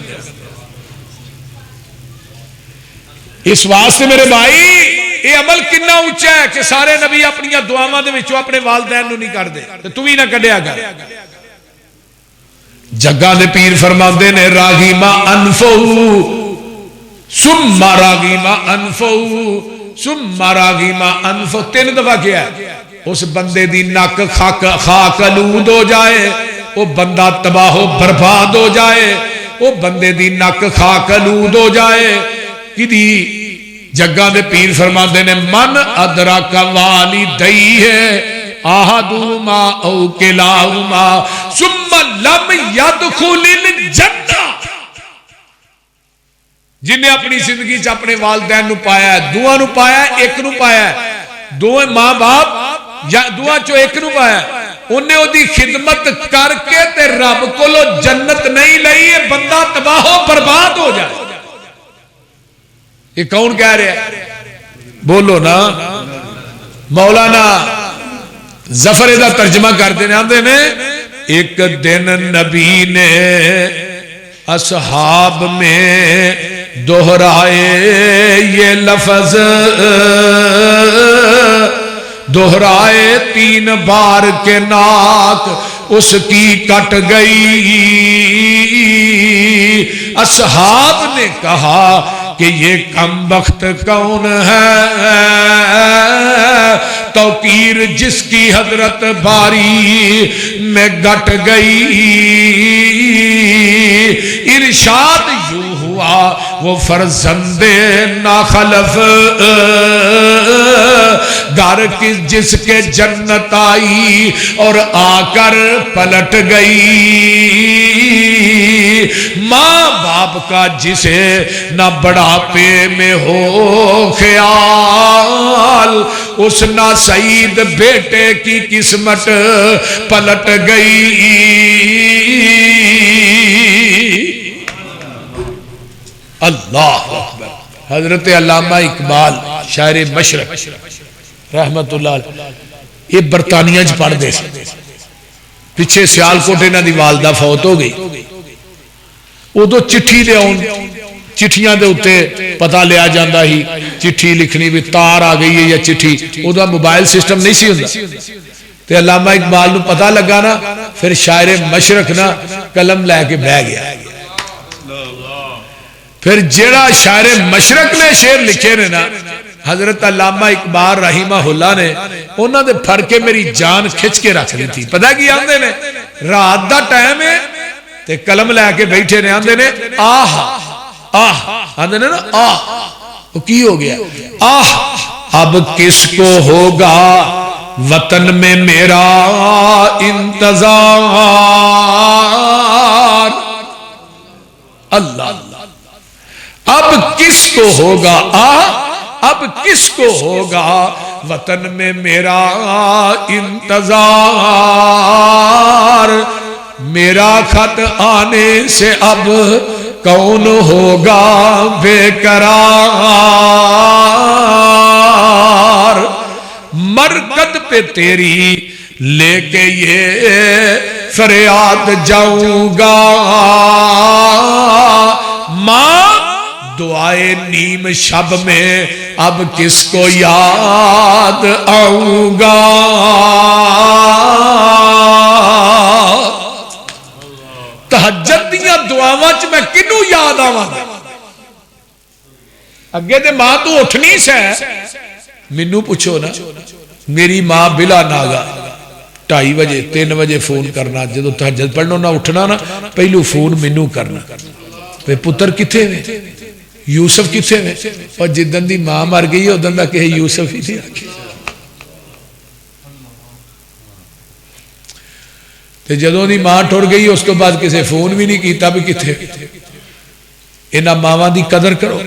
اس واسطے میرے بھائی یہ عمل کنا اچا ہے کہ سارے نبی اپنی دعاواں دے وچوں اپنے والدین نو نہیں کرتے تے تو بھی نہ کڈیا کر جگہ دے پیر فرماندے نے راغیما انفو ثم راغیما انفو ثم راغیما انفو 3 دفعہ کیا ہے اس بندے دی نک خاک آلود ہو جائے وہ بندہ تباہ و برباد ہو جائے وہ بندے دی نک خاک آلود ہو جائے کدی جگہ دے پیر فرماندے نے من ادرک والدیہ احدہما او کلاہما ثم لم يدخل الجنہ جن نے اپنی زندگی چ اپنے والدین نو پایا ہے دعا نو پایا ہے ایک نو پایا ہے دو ماں باپ یا دعا چو ایک نو پایا ہے انہیں وہ دی خدمت کر کے تے رب کولو جنت نہیں لئی ہے بندہ تباہ و برباد ہو جائے یہ کون کہہ رہے ہیں بولو نا مولانا ظفر دا ترجمہ کرتے ہیں آندے نے ایک دن نبی نے اصحاب میں دہرائے یہ لفظ دہرائے 3 بار کے ناک اس کی کٹ گئی اصحاب نے کہا کہ یہ کم بخت کون ہے توقیر جس کی حضرت باری میں گٹ گئی ارشاد یوں ہوا وہ فرزند ناخلف گھر جس کے جنت آئی اور آ کر پلٹ گئی ماں باپ کا جسے نہ بڑھاپے میں ہو خیال اس نہ سعید بیٹے کی قسمت پلٹ گئی اللہ اکبر حضرت علامہ اقبال شاعر مشرق رحمت اللہ علیہ یہ برطانیہ چ پڑھ دے پیچھے سیال کوٹ انہاں دی والدہ فوت ہو گئی ادو چٹھی دے آن چٹھیاں دے اتے پتہ لیا جاندہ ہی چٹھی لکھنی بھی تار آ گئی ہے یا چٹھی ادو موبائل سسٹم نہیں سی ہوندا تے علامہ اقبال نو پتہ لگا نا پھر شاعر مشرق نا قلم لے کے بہ گیا پھر جیڑا شاعر مشرق نے شعر لکھے نے نا حضرت علامہ اقبال رحمہ اللہ نے انہاں دے پھڑ کے میری جان کھچ کے رکھ لی تھی پتہ کی آندے نے رات دا ٹائم ہے تے قلم لے کے بیٹھے نے آندے نے آہ آہ آندے نے نا آہ وہ کی ہو گیا آہ اب کس کو ہوگا وطن میں میرا انتظار اللہ اب کس کو ہوگا اب کس کو ہوگا وطن میں میرا انتظار میرا خط آنے سے اب کون ہوگا بے قرار مرکد پہ تیری لے کے یہ فریاد جاؤں گا ماں دعائے نیم شب میں اب کس کو یاد آؤں گا تہجد دیاں دعاواں چ میں کنوں یاد آواں گا اگے تے ماں تو اٹھنی سے مینوں پوچھو نا میری ماں بلا ناگا 2:30 بجے 3 بجے فون کرنا جدو تہجد پڑھنا نہ اٹھنا نا پہلو فون مینوں کرنا پہ پتر کتھے میں یوسف کتھے میں اور جدن دی ماں مر گئی ہے ادن دا کہ یوسف ہی تھی تے جدوں دی ماں ٹر گئی اس تو بعد کسے فون بھی نہیں کیتا بھی کتھے انہاں ماواں دی قدر کرو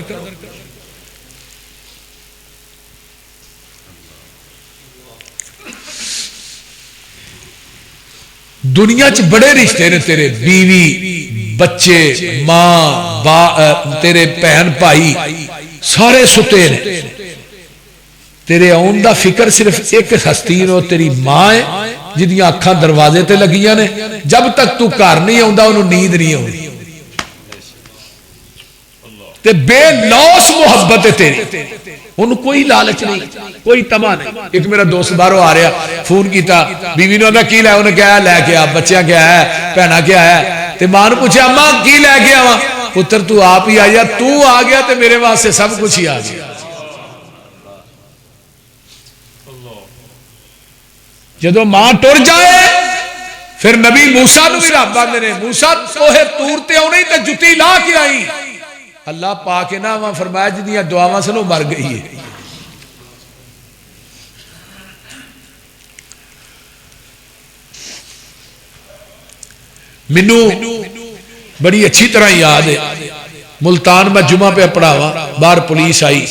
دنیا چ بڑے رشتے نے تیرے بیوی بچے ماں تیرے بہن بھائی سارے ستے نے تیرے آن دا فکر صرف ایک ہستی نو تیری ماں ہے جدیاں اکھاں دروازے تے لگیاں نے جب تک تو گھر نہیں آوندا اونوں نیند نہیں آوندی تے بے لوس محبت ہے تیری، ان کوئی لالچ نہیں، کوئی تما نہیں۔ ایک میرا دوست باہروں آ رہا، فون کیتا، بیوی نے کی لیا، انہیں کیا لے کے آ، بچیاں کیا ہے، بہنا کیا ہے، تے ماں نے پوچھا اماں کی لے کے آواں؟ پتر تو آپ ہی آیا، تو آ گیا تے میرے واسطے سب کچھ ہی آ گیا۔ جدو ماں ٹر جائے پھر نبی موسیٰ نو بھی رب آندے نے موسیٰ توہے تور تے آنے تے جتی لا کے آئی، اللہ پاک نے نہ فرمایا جدیاں دعاواں سنو مر گئی ہے۔ منو بڑی اچھی طرح یاد ہے، ملتان میں جمعہ پہ پڑھاوا، باہر پولیس آئی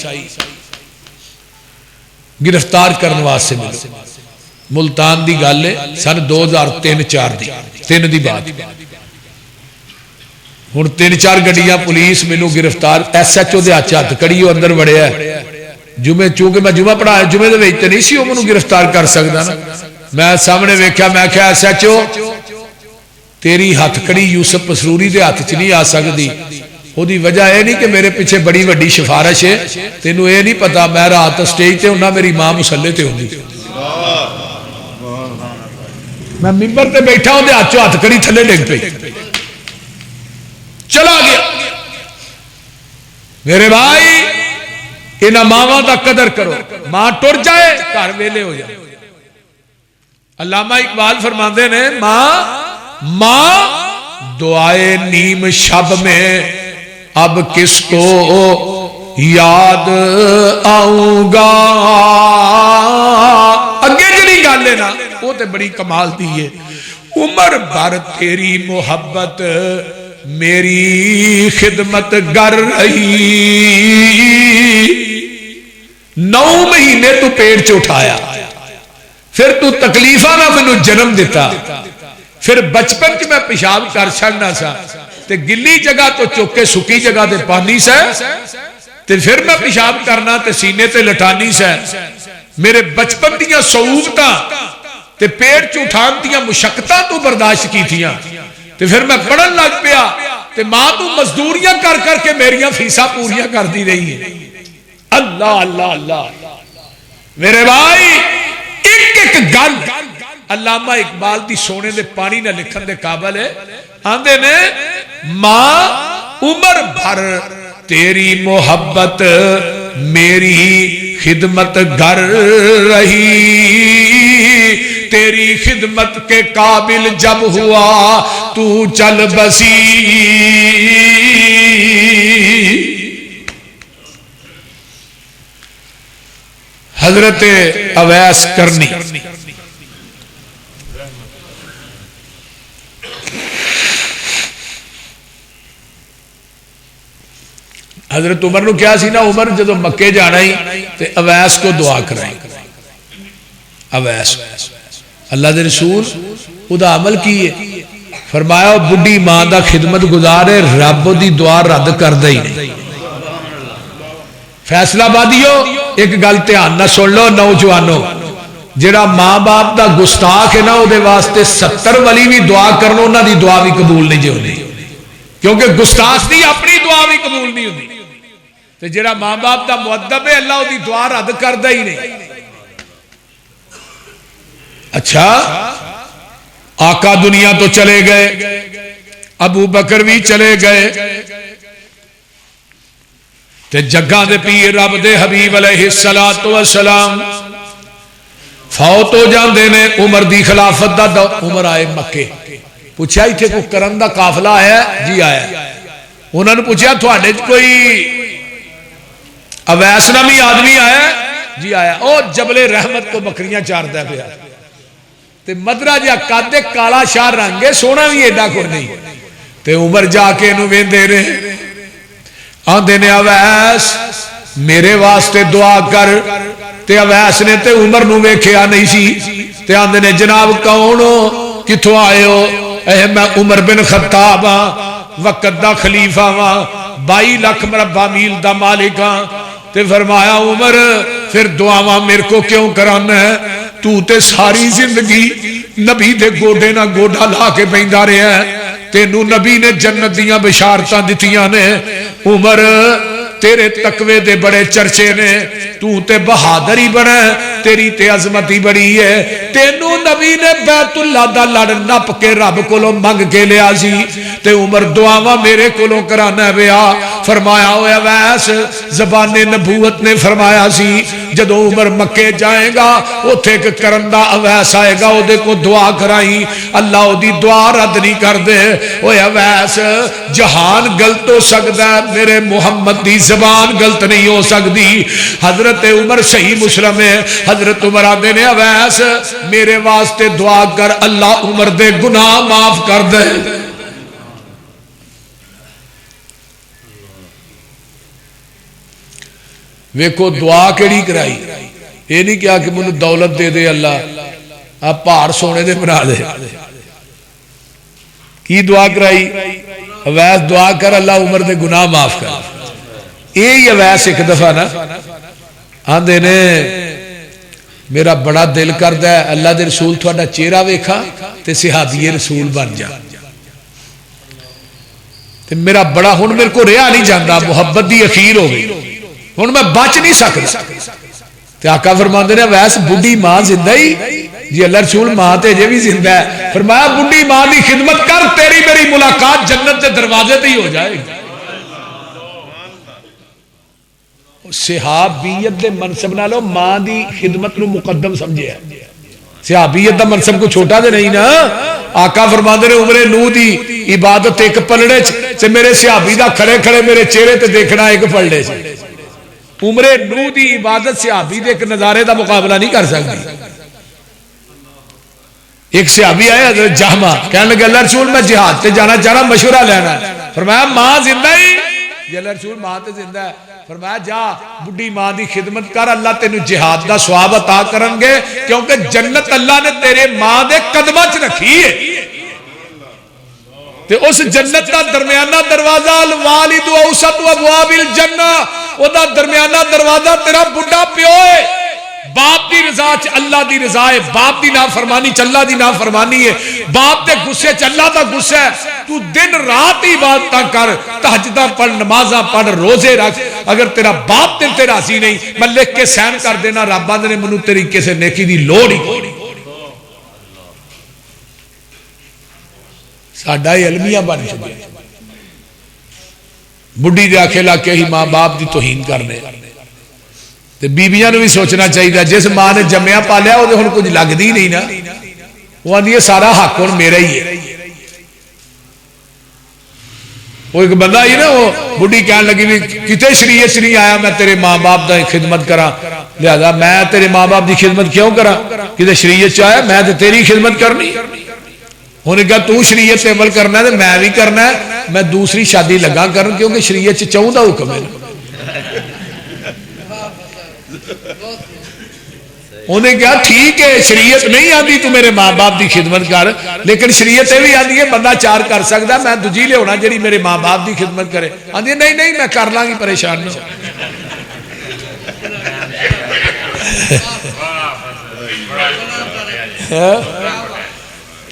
گرفتار کرنے واسطے ملو، ملتان دی گل ہے سن 2003-4 دی 3 دی بات، ہن 3-4 گڈیاں پولیس مینوں گرفتار، ایس ایچ او دے ہاتھ کڑی وہ اندر وڑیا ہے، جمعے چونکہ میں جمعہ پڑھایا جمعے دے وچ تے نہیں سی او مینوں گرفتار کر سکدا نا، میں سامنے ویکھیا، میں کہا ایس ایچ او تیری ہاتھ کڑی یوسف پسروری دے ہاتھ چ نہیں آ سکتی، وہ دی وجہ یہ نہیں کہ میرے پیچھے بڑی وڈی سفارش ہے، تینوں یہ نہیں پتا میں رات سٹیج تے ہونا، میری ماں مسلے تے ہوندی، میں ممبر تے بیٹھا ہوں ہاتھ ہاتھ کڑی تھلے ڈگ پئی، چلا گیا۔ میرے بھائی انہاں ماواں دا قدر کرو، ماں ٹر جائے گھر ویلے ہو جائے۔ علامہ اقبال فرماندے نے ماں دعائے نیم شب میں اب کس کو یاد آؤں گا، اگے جڑی گل ہے نا وہ تے بڑی کمال دی ہے، عمر بھر تیری محبت میری خدمت گر رہی، 9 مہینے تو پیٹ چ اٹھایا، پھر تو تکلیفاں نہ مینوں جنم دیتا، پھر بچپن چ میں پیشاب کر چھڑنا سا تے گلی جگہ تو چوکے سکی جگہ تے پانی سا، تے پھر میں پیشاب کرنا تے سینے تے لٹانی سا، میرے بچپن دیاں صعوبتاں تے پیٹ چ اٹھان دیاں مشقتاں تو برداشت کی تھیاں، تے پھر میں پڑھن لگ پیا تے ماں تو مزدوریاں کر کر کے میریاں فیساں پوریاں کر دی رہی ہے۔ اللہ اللہ اللہ میرے بھائی، ایک ایک گل علامہ اقبال دی سونے دے پانی نہ لکھن دے قابل ہے، آندے نے ماں عمر بھر تیری محبت میری خدمت گر رہی، تیری خدمت کے قابل جب ہوا تو چل بسی، حضرت اویس کرنی حضرت عمر نو کیا سی نا، عمر جدو مکے جانا ہی تے اویس کو دعا کرائی، اویس اللہ دے رسول او دا عمل کی ہے، فرمایا بڈی ماں دا خدمت گزارے رب دی دعا رد کر دئی نہیں۔ فیصلہ بادیو ایک گل دھیان نہ سن لو نوجوانوں، جڑا ماں باپ دا گستاخ ہے نا او دے واسطے 70 ولی بھی دعا کرنا انہاں دی دعا بھی قبول نہیں ہوندی، کیونکہ گستاخ دی اپنی دعا بھی قبول نہیں ہوندی، تے جڑا ماں باپ دا مؤدب ہے اللہ او دی دعا رد کردا ہی نہیں۔ اچھا آقا دنیا تو چلے گئے، ابو بکر بھی چلے گئے، تے جگہ دے پیر رب دے حبیب علیہ السلام فوت ہو جاندے نے، عمر دی خلافت دا عمر آئے مکے، پوچھا ایتھے کوئی کرن دا قافلہ آیا؟ جی آیا۔ انہوں نے پوچھا تھوڑے کوئی اویس نامی آدمی آیا؟ جی آیا۔ او جبل رحمت کو بکریاں چاردا پیا، تے مدرا جا قد کالا شاہ رنگ سونا بھی ایڈا کو نہیں، تے عمر جا کے انہوں ویندے رہے، آندے نے اویس میرے واسطے دعا کر، تے اویس نے تے عمر نو ویکھیا نہیں سی، تے آندے نے جناب کون ہو، کتھوں آئے ہو؟ اے میں عمر بن خطاب ہاں، وقت دا خلیفہ ہاں، 22 لاکھ مربع میل دا مالک ہاں۔ تے فرمایا عمر پھر دعاواں میرے کو کیوں کرانا ہے؟ تو تے ساری زندگی نبی دے گوڑے نہ گوڑا لا کے بیندا رہیا ہے، تینوں نبی نے جنت دیاں بشارتاں دتیاں نے، عمر تیرے تقوی دے بڑے چرچے نے، تو تے بہادر ہی بنا، تیری تے عظمت ہی بڑی ہے۔ تینو نبی نے بیت اللہ دا لڑ نپ کے رب کولوں منگ کے لیا سی، تے عمر دعاواں میرے کولوں کرانا پیا۔ فرمایا ہویا ویس زبان نبوت نے فرمایا سی جدوں عمر مکے جائے گا اوتھے ایک کرندہ اویس آئے گا، او دے کو دعا کرائی، اللہ او دی دعا رد نہیں کر دے۔ ہویا ویس جہان غلط ہو سکدا ہے، میرے محمد دی زبان غلط نہیں ہو سکتی۔ حضرت عمر صحیح مسلم ہے، حضرت عمر آدھے نے اویس میرے واسطے دعا کر، اللہ عمر دے گناہ معاف کر دے۔ ویکو دعا کیڑی کرائی، یہ نہیں کیا کہ مجھے دولت دے دے اللہ، آپ پہاڑ سونے دے بنا دے۔ کی دعا کرائی؟ اویس دعا کر اللہ عمر دے گناہ معاف کر۔ یہ اویس ایک دفعہ نا آندے نے میرا بڑا دل کردا ہے اللہ دے رسول تھوڑا چہرہ ویکھا تے صحابی رسول بن جا، تے میرا بڑا ہن میرے کو رہا نہیں جاندا، محبت دی اخیر ہو گئی، ہن میں بچ نہیں سکتا۔ تے آقا فرماندے نے ویس بڈھی ماں زندہ ہی؟ جی اللہ رسول ماں تے جے بھی زندہ ہے۔ فرمایا بڈھی ماں دی خدمت کر، تیری میری ملاقات جنت کے دروازے تے ہی ہو جائے گی۔ صحابیت دے منصب نالو ماں دی خدمت نو مقدم سمجھے، صحابیت دا منصب کو چھوٹا دے نہیں نا۔ آقا فرماندے نے عمر نو دی عبادت ایک پلڑے سے، میرے صحابی دا کھڑے کھڑے میرے چہرے تے دیکھنا ایک پلڑے سے۔ عمر نو دی عبادت صحابی دے ایک نظارے دا مقابلہ نہیں کر سکتی۔ ایک صحابی آیا حضرت جہمہ، کہنے لگے اللہ رسول میں جہاد تے جانا چاہنا، مشورہ لینا ہے۔ فرمایا ماں زندہ ہی؟ جی اللہ رسول ماں تے زندہ ہے۔ فرمایا جا بڈھی ماں دی خدمت کر، اللہ تینو جہاد دا ثواب عطا کرن گے، کیونکہ جنت اللہ نے تیرے ماں دے قدماں چ رکھی ہے۔ تے اس جنت دا درمیانہ دروازہ الوالد اوسط ابواب الجنہ، او دا درمیانہ دروازہ تیرا بڈھا پیو ہے۔ باپ دی رضا چ اللہ دی رضا ہے، باپ دی نافرمانی چ اللہ دی نافرمانی ہے، باپ دے غصے چ اللہ دا غصہ ہے۔ تو دن رات عبادتاں کر، تہجداں پڑھ، نمازاں پڑھ، روزے رکھ، اگر تیرا باپ دل تے راضی نہیں میں لکھ کے سین کر دینا، رب آندے نے منو تیری کسے نیکی دی لوڑ ہی کوئی۔ ساڈا علمیہ بن چکے، بڈھی دے آکھے لا کے ہی ماں باپ دی توہین کرنے۔ تے بیبیاں نو بھی سوچنا چاہیے، جس ماں نے جمیا پالیا وہ ہن کچھ لگدی نہیں نا، وہ آندی ہے سارا حق ہن میرا ہی ہے۔ وہ ایک بندہ ہی نا، وہ بڈھی کہنے لگی بھی کتے شریعت چ نہیں آیا میں تیرے ماں باپ دا خدمت کرا، لہذا میں تیرے ماں باپ دی خدمت کیوں کرا؟ کتے شریعت چ آیا میں تے تیری خدمت کرنی۔ انہوں نے کہا تو شریعت سے عمل کرنا ہے تو میں بھی کرنا ہے، میں دوسری شادی لگا کرن کیونکہ شریعت سے 14 حکم ہے۔ انہوں نے کہا ٹھیک ہے شریعت نہیں آتی تو میرے ماں باپ دی خدمت کر، لیکن شریعت یہ بھی آتی ہے بندہ چار کر سکتا، میں دجی لے ہونا جی میرے ماں باپ دی خدمت کرے۔ آتی ہے نہیں نہیں میں کر لاں گی، پریشان نہ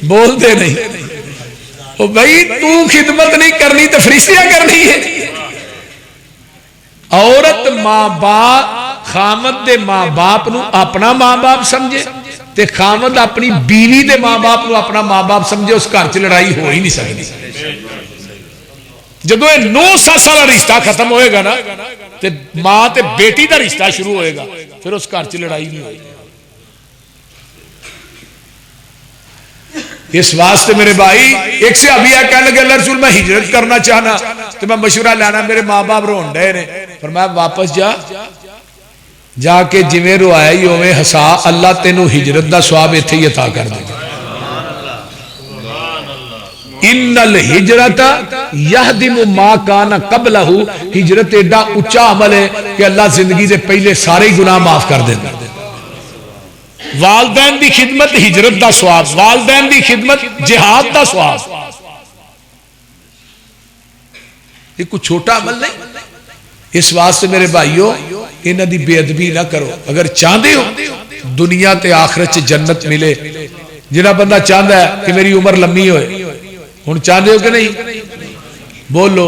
بولتے نہیں وہ بھائی تو خدمت نہیں کرنی تو فرشتیاں کرنی ہے۔ عورت ماں باپ خامد دے ماں باپ نو اپنا ماں باپ سمجھے تے خامد اپنی بیوی دے ماں باپ نو اپنا ماں باپ سمجھے، اس گھر چ لڑائی ہو ہی نہیں سکتی۔ جدو یہ 9 ساس والا رشتہ ختم ہوئے گا نا تے ماں تے بیٹی دا رشتہ شروع ہوئے گا، پھر اس گھر چ لڑائی نہیں ہوئے گی۔ اس واسطے میرے بھائی ایک سے ابھی کہنے لگے اللہ رسول میں ہجرت کرنا چاہنا تو میں مشورہ لینا، میرے ماں باپ رون ڈے نے، فرمایا واپس جا کے جویں رویا ہی اوویں ہسا، اللہ تینوں ہجرت دا ثواب ایتھے ہی عطا کر دے گا۔ ان الہجرت یہدم ما کان قبلہ، ہجرت ایڈا اونچا عمل ہے کہ اللہ زندگی سے پہلے سارے گناہ معاف کر دیتا۔ والدین دی خدمت ہجرت دا ثواب، والدین دی خدمت جہاد دا ثواب، یہ کوئی چھوٹا عمل نہیں۔ اس واسطے میرے بھائیو انہاں دی بے ادبی نہ کرو۔ اگر چاہتے ہو دنیا تے آخرت چ جنت ملے، جنہ بندہ چاہتا ہے کہ میری عمر لمبی ہوئے، ہن چاہتے ہو کہ نہیں؟ بولو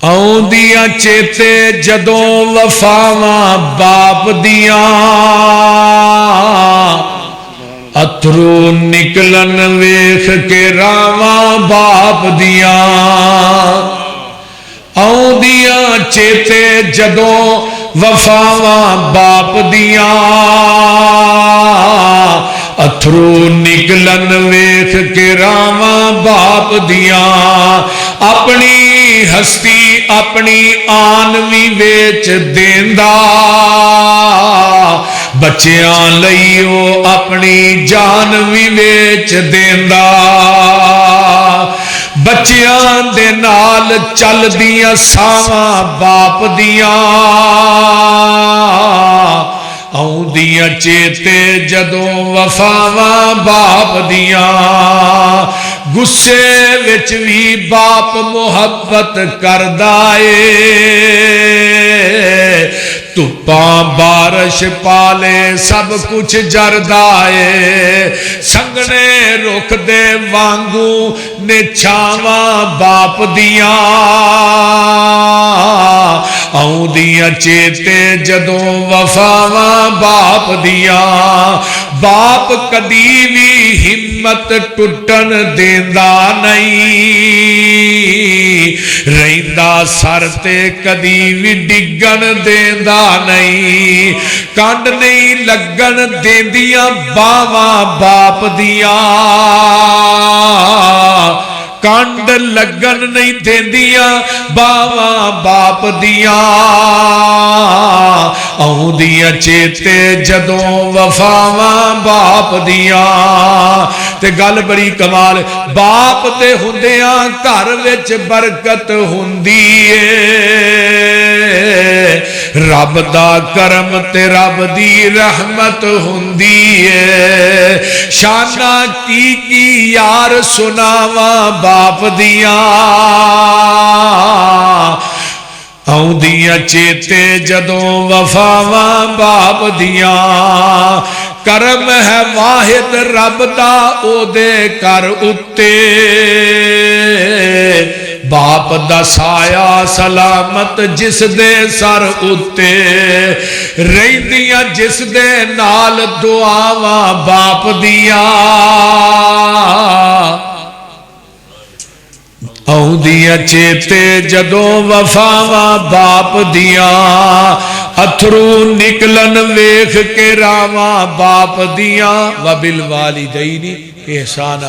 ਆਉਂਦੀਆਂ ਚੇਤੇ ਜਦੋਂ ਵਫਾਵਾਂ ਬਾਪ ਦੀਆਂ ਅਥਰੂ ਨਿਕਲਣ ਵੇਖ ਕੇ ਰਾਵਾਂ ਬਾਪ ਦੀਆਂ ਆਉਂਦੀਆਂ ਚੇਤੇ ਜਦੋਂ ਵਫਾਵਾਂ ਬਾਪ ਦੀਆਂ ਅਥਰੂ ਨਿਕਲਣ ਵੇਖ ਕੇ ਰਾਵਾਂ ਬਾਪ ਦੀਆਂ ਆਪਣੀ ਹਸਤੀ ਆਪਣੀ ਆਨ ਵੀ ਵੇਚ ਦੇਂਦਾ ਬੱਚਿਆਂ ਲਈ ਉਹ ਆਪਣੀ ਜਾਨ ਵੀ ਵੇਚ ਦੇਂਦਾ ਬੱਚਿਆਂ ਦੇ ਨਾਲ ਚੱਲਦੀਆਂ ਸਾਵਾਂ ਬਾਪ ਦੀਆਂ ਆਉਂਦੀਆਂ ਚੇਤੇ ਜਦੋਂ ਵਫਾਵਾਂ ਬਾਪ ਦੀਆਂ ਗੁੱਸੇ ਵਿੱਚ ਵੀ ਬਾਪ ਮੁਹੱਬਤ ਕਰਦਾ ਏ ਧੁੱਪਾਂ ਬਾਰਿਸ਼ ਪਾਲੇ ਸਭ ਕੁਛ ਜਰਦਾ ਏ ਸੰਘਣੇ ਰੁੱਖ ਦੇ ਵਾਂਗੂ ਨੇ ਛਾਵਾਂ ਬਾਪ ਦੀਆਂ ਆਉਂਦੀਆਂ ਚੇਤੇ ਜਦੋਂ ਵਫਾਵਾਂ ਬਾਪ ਦੀਆਂ ਬਾਪ ਕਦੀ ਵੀ ਹਿੰਮਤ ਟੁੱਟਣ ਦੇਂਦਾ ਨਹੀਂ ਰਹਿੰਦਾ ਸਰ ਤੇ ਕਦੀ ਵੀ ਡਿੱਗਣ ਦੇਂਦਾ ਨਹੀਂ ਕੰਡ ਨਹੀਂ ਲੱਗਣ ਦੇਂਦੀਆਂ ਬਾਵਾਂ ਬਾਪ ਦੀਆਂ ਕੰਡ ਲੱਗਣ ਨਹੀਂ ਦੇਂਦੀਆਂ ਬਾਵਾਂ ਬਾਪ ਦੀਆਂ ਆਉਂਦੀਆਂ ਚੇਤੇ ਜਦੋਂ ਵਫਾਵਾਂ ਬਾਪ ਦੀਆਂ ਤੇ ਗੱਲ ਬੜੀ ਕਮਾਲ ਬਾਪ ਦੇ ਹੁੰਦਿਆਂ ਘਰ ਵਿੱਚ ਬਰਕਤ ਹੁੰਦੀ ਏ ਰੱਬ ਦਾ ਕਰਮ ਤੇ ਰੱਬ ਦੀ ਰਹਿਮਤ ਹੁੰਦੀ ਏ ਸ਼ਾਨਾਂ ਕੀ ਯਾਰ ਸੁਨਾਵਾਂ ਬਾਪ ਦੀਆਂ ਆਉਂਦੀਆਂ ਚੇਤੇ ਜਦੋਂ ਵਫਾਵਾਂ ਬਾਪ ਦੀਆਂ ਕਰਮ ਹੈ ਵਾਹਿਦ ਰੱਬ ਦਾ ਉਹਦੇ ਘਰ ਉੱਤੇ ਬਾਪ ਦਾ ਸਾਇਆ ਸਲਾਮਤ ਜਿਸ ਦੇ ਸਰ ਉੱਤੇ ਰਹਿੰਦੀਆਂ ਜਿਸ ਦੇ ਨਾਲ ਦੁਆਵਾਂ ਬਾਪ ਦੀਆਂ ਆਉਂਦੀਆਂ ਚੇਤੇ ਜਦੋਂ ਵਫਾਵਾਂ ਬਾਪ ਦੀਆਂ ਅਥਰੂ ਨਿਕਲਣ ਵੇਖ ਕੇ ਰਾਵਾਂ ਬਾਪ ਦੀਆਂ ਵਬਿਲ ਵਾਲਿਦੈਨੀ ihsana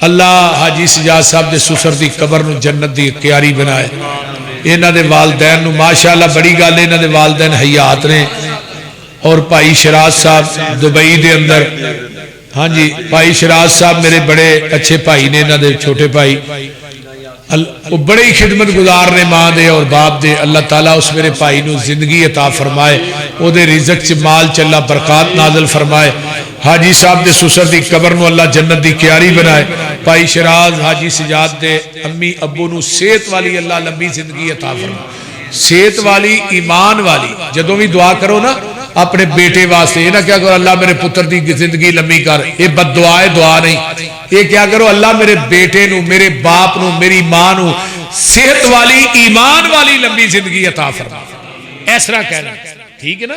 اللہ حاجی سجاد صاحب دے سسر دی قبر نو جنت دی کیاری بنائے انہاں دے والدین نو ماشاءاللہ بڑی گل انہاں دے والدین حیات نے اور بھائی شراز صاحب دبئی دے اندر ہاں جی بھائی شراز صاحب میرے بڑے اچھے بھائی نے انہاں دے چھوٹے بھائی وہ بڑے ہی خدمت گزار نے ماں دے اور باپ دے اللہ تعالیٰ اس میرے بھائی نو زندگی عطا فرمائے او دے رزق چ مال چ اللہ برکات نازل فرمائے حاجی صاحب دے سسر دی قبر نو اللہ جنت دی کیاری بنائے بھائی شراز حاجی سجاد دے امی ابو نو صحت والی اللہ لمبی زندگی عطا فرمائے صحت والی ایمان والی جدوں بھی دعا کرو نا اپنے بیٹے واسطے یہ نہ کیا کرو اللہ میرے پتر دی زندگی لمبی کر یہ بد دعا ہے دعا نہیں یہ کیا کرو اللہ میرے بیٹے نو میرے باپ نو میری ماں نو صحت والی ایمان والی لمبی زندگی عطا فرما ایسا کہنا ٹھیک ہے نا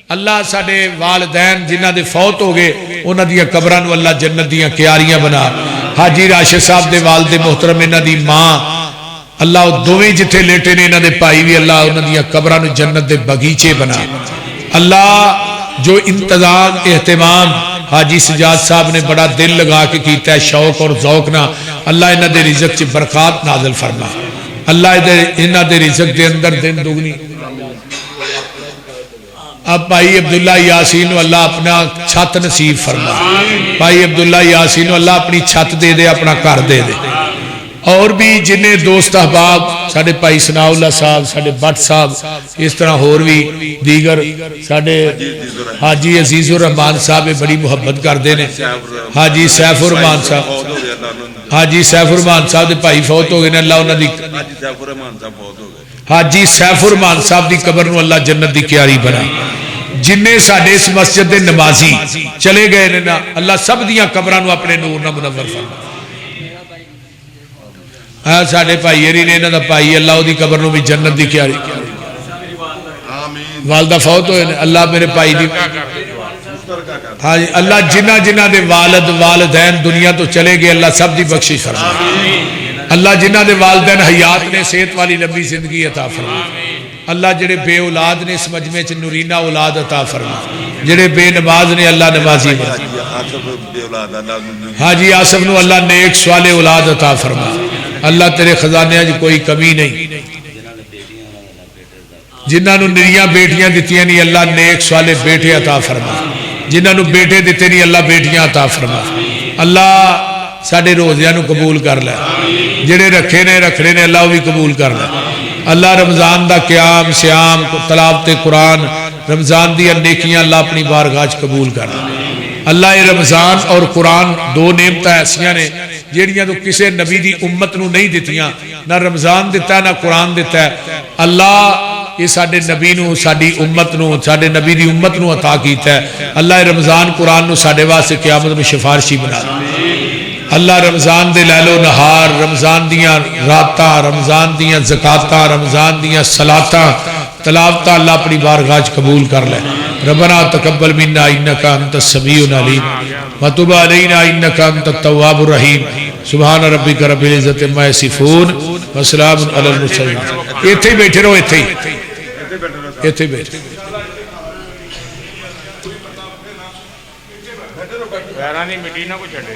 اللہ ساڈے والدین جنہاں دے فوت ہو گئے انہاں دی قبراں نو اللہ جنت دیاں کیاریاں بنا حاجی راشد صاحب دے والد محترم انہاں دی ماں اللہ دوویں جتھے لیٹے نے انہاں دے بھائی بھی اللہ انہاں دی قبراں نو جنت دے باغیچے بنا اللہ جو انتظام اہتمام حاجی سجاد صاحب نے بڑا دل لگا کے کیتا ہے شوق اور ذوق نہ اللہ انہاں دے رزق چ برکات نازل فرما اللہ انہاں دے رزق دے اندر دن دگنی اب بھائی عبداللہ یاسین اللہ اپنا چھت نصیب فرما بھائی عبداللہ یاسین اللہ اپنی چھت دے دے اپنا گھر دے دے اور بھی جنہیں دوست احباب ساڑھے بھائی ثناء اللہ صاحب ساڑھے بٹ صاحب اس طرح اور بھی دیگر ساڑھے حاجی عزیز الرحمان صاحب بڑی محبت کر دینے حاجی سیف الرحمان صاحب حاجی سیف الرحمان صاحب دے بھائی فوت ہو گئے نے اللہ انہاں دی حاجی سیف الرحمان صاحب دی قبر نو اللہ جنت دی کیاری بنا جننے ساڈے اس مسجد دے نمازی چلے گئے نے نا اللہ سب دیاں قبراں نو اپنے نور نال منور فرما ساڈے بھائی ہری نے انہاں دا بھائی اللہ دی قبر نو بھی جنت دی کیاری والدہ فوت ہوئے اللہ میرے بھائی دی ہاں جی اللہ جنہ جنہ دے والد والدین دنیا تو چلے گئے اللہ سب دی بخشش فرما اللہ جنہ دے والدین حیات نے صحت والی لمبی زندگی عطا فرما اللہ جڑے بے اولاد نے اس مجمع چ نورینہ اولاد عطا فرما جڑے بے نماز نے اللہ نمازی بنا حاجی آصف نو اللہ نیک صالح اولاد عطا فرما اللہ تیرے خزانے اج کوئی کمی نہیں جنہاں نو نریاں بیٹیاں دتیاں نہیں اللہ نیک صالح بیٹے عطا فرما جنہاں نو بیٹے دیتے نہیں اللہ بیٹیاں عطا فرما اللہ ساڈے روزیاں نو قبول کر لے جڑے رکھے نے رکھنے نے اللہ وہ بھی قبول کر لے اللہ رمضان دا قیام سیام تلاوت قرآن رمضان دی نیکیاں اللہ اپنی بارگاہ وچ قبول کر لے اللہ یہ رمضان اور قرآن دو نعمتاں ایسیاں نے جیڑیاں تو کسے نبی دی امت نو نہیں دتیاں نہ رمضان دیتا ہے نہ قرآن دیتا ہے اللہ یہ ساڈے نبی نو ساڈی امت نو ساڈے نبی دی امت نو عطا کیتا ہے اللہ یہ رمضان قرآن نو ساڈے واسطے قیامت میں شفارشی بنا دے اللہ رمضان دے لیل و نہار رمضان دیاں راتاں رمضان دیاں زکاتاں رمضان دیاں صلاتاں تلاوتاں اللہ اپنی بارگاہ وچ قبول کر لے ربنا تقبل منا انک انت السمیع العلیم وتب علینا انک انت التواب الرحیم سبحان ربک رب العزت عما یصفون وسلام علی المرسلین ایتھے بیٹھے رہو ایتھے بیٹھے پیراں دی مٹی نہ کو چھڈے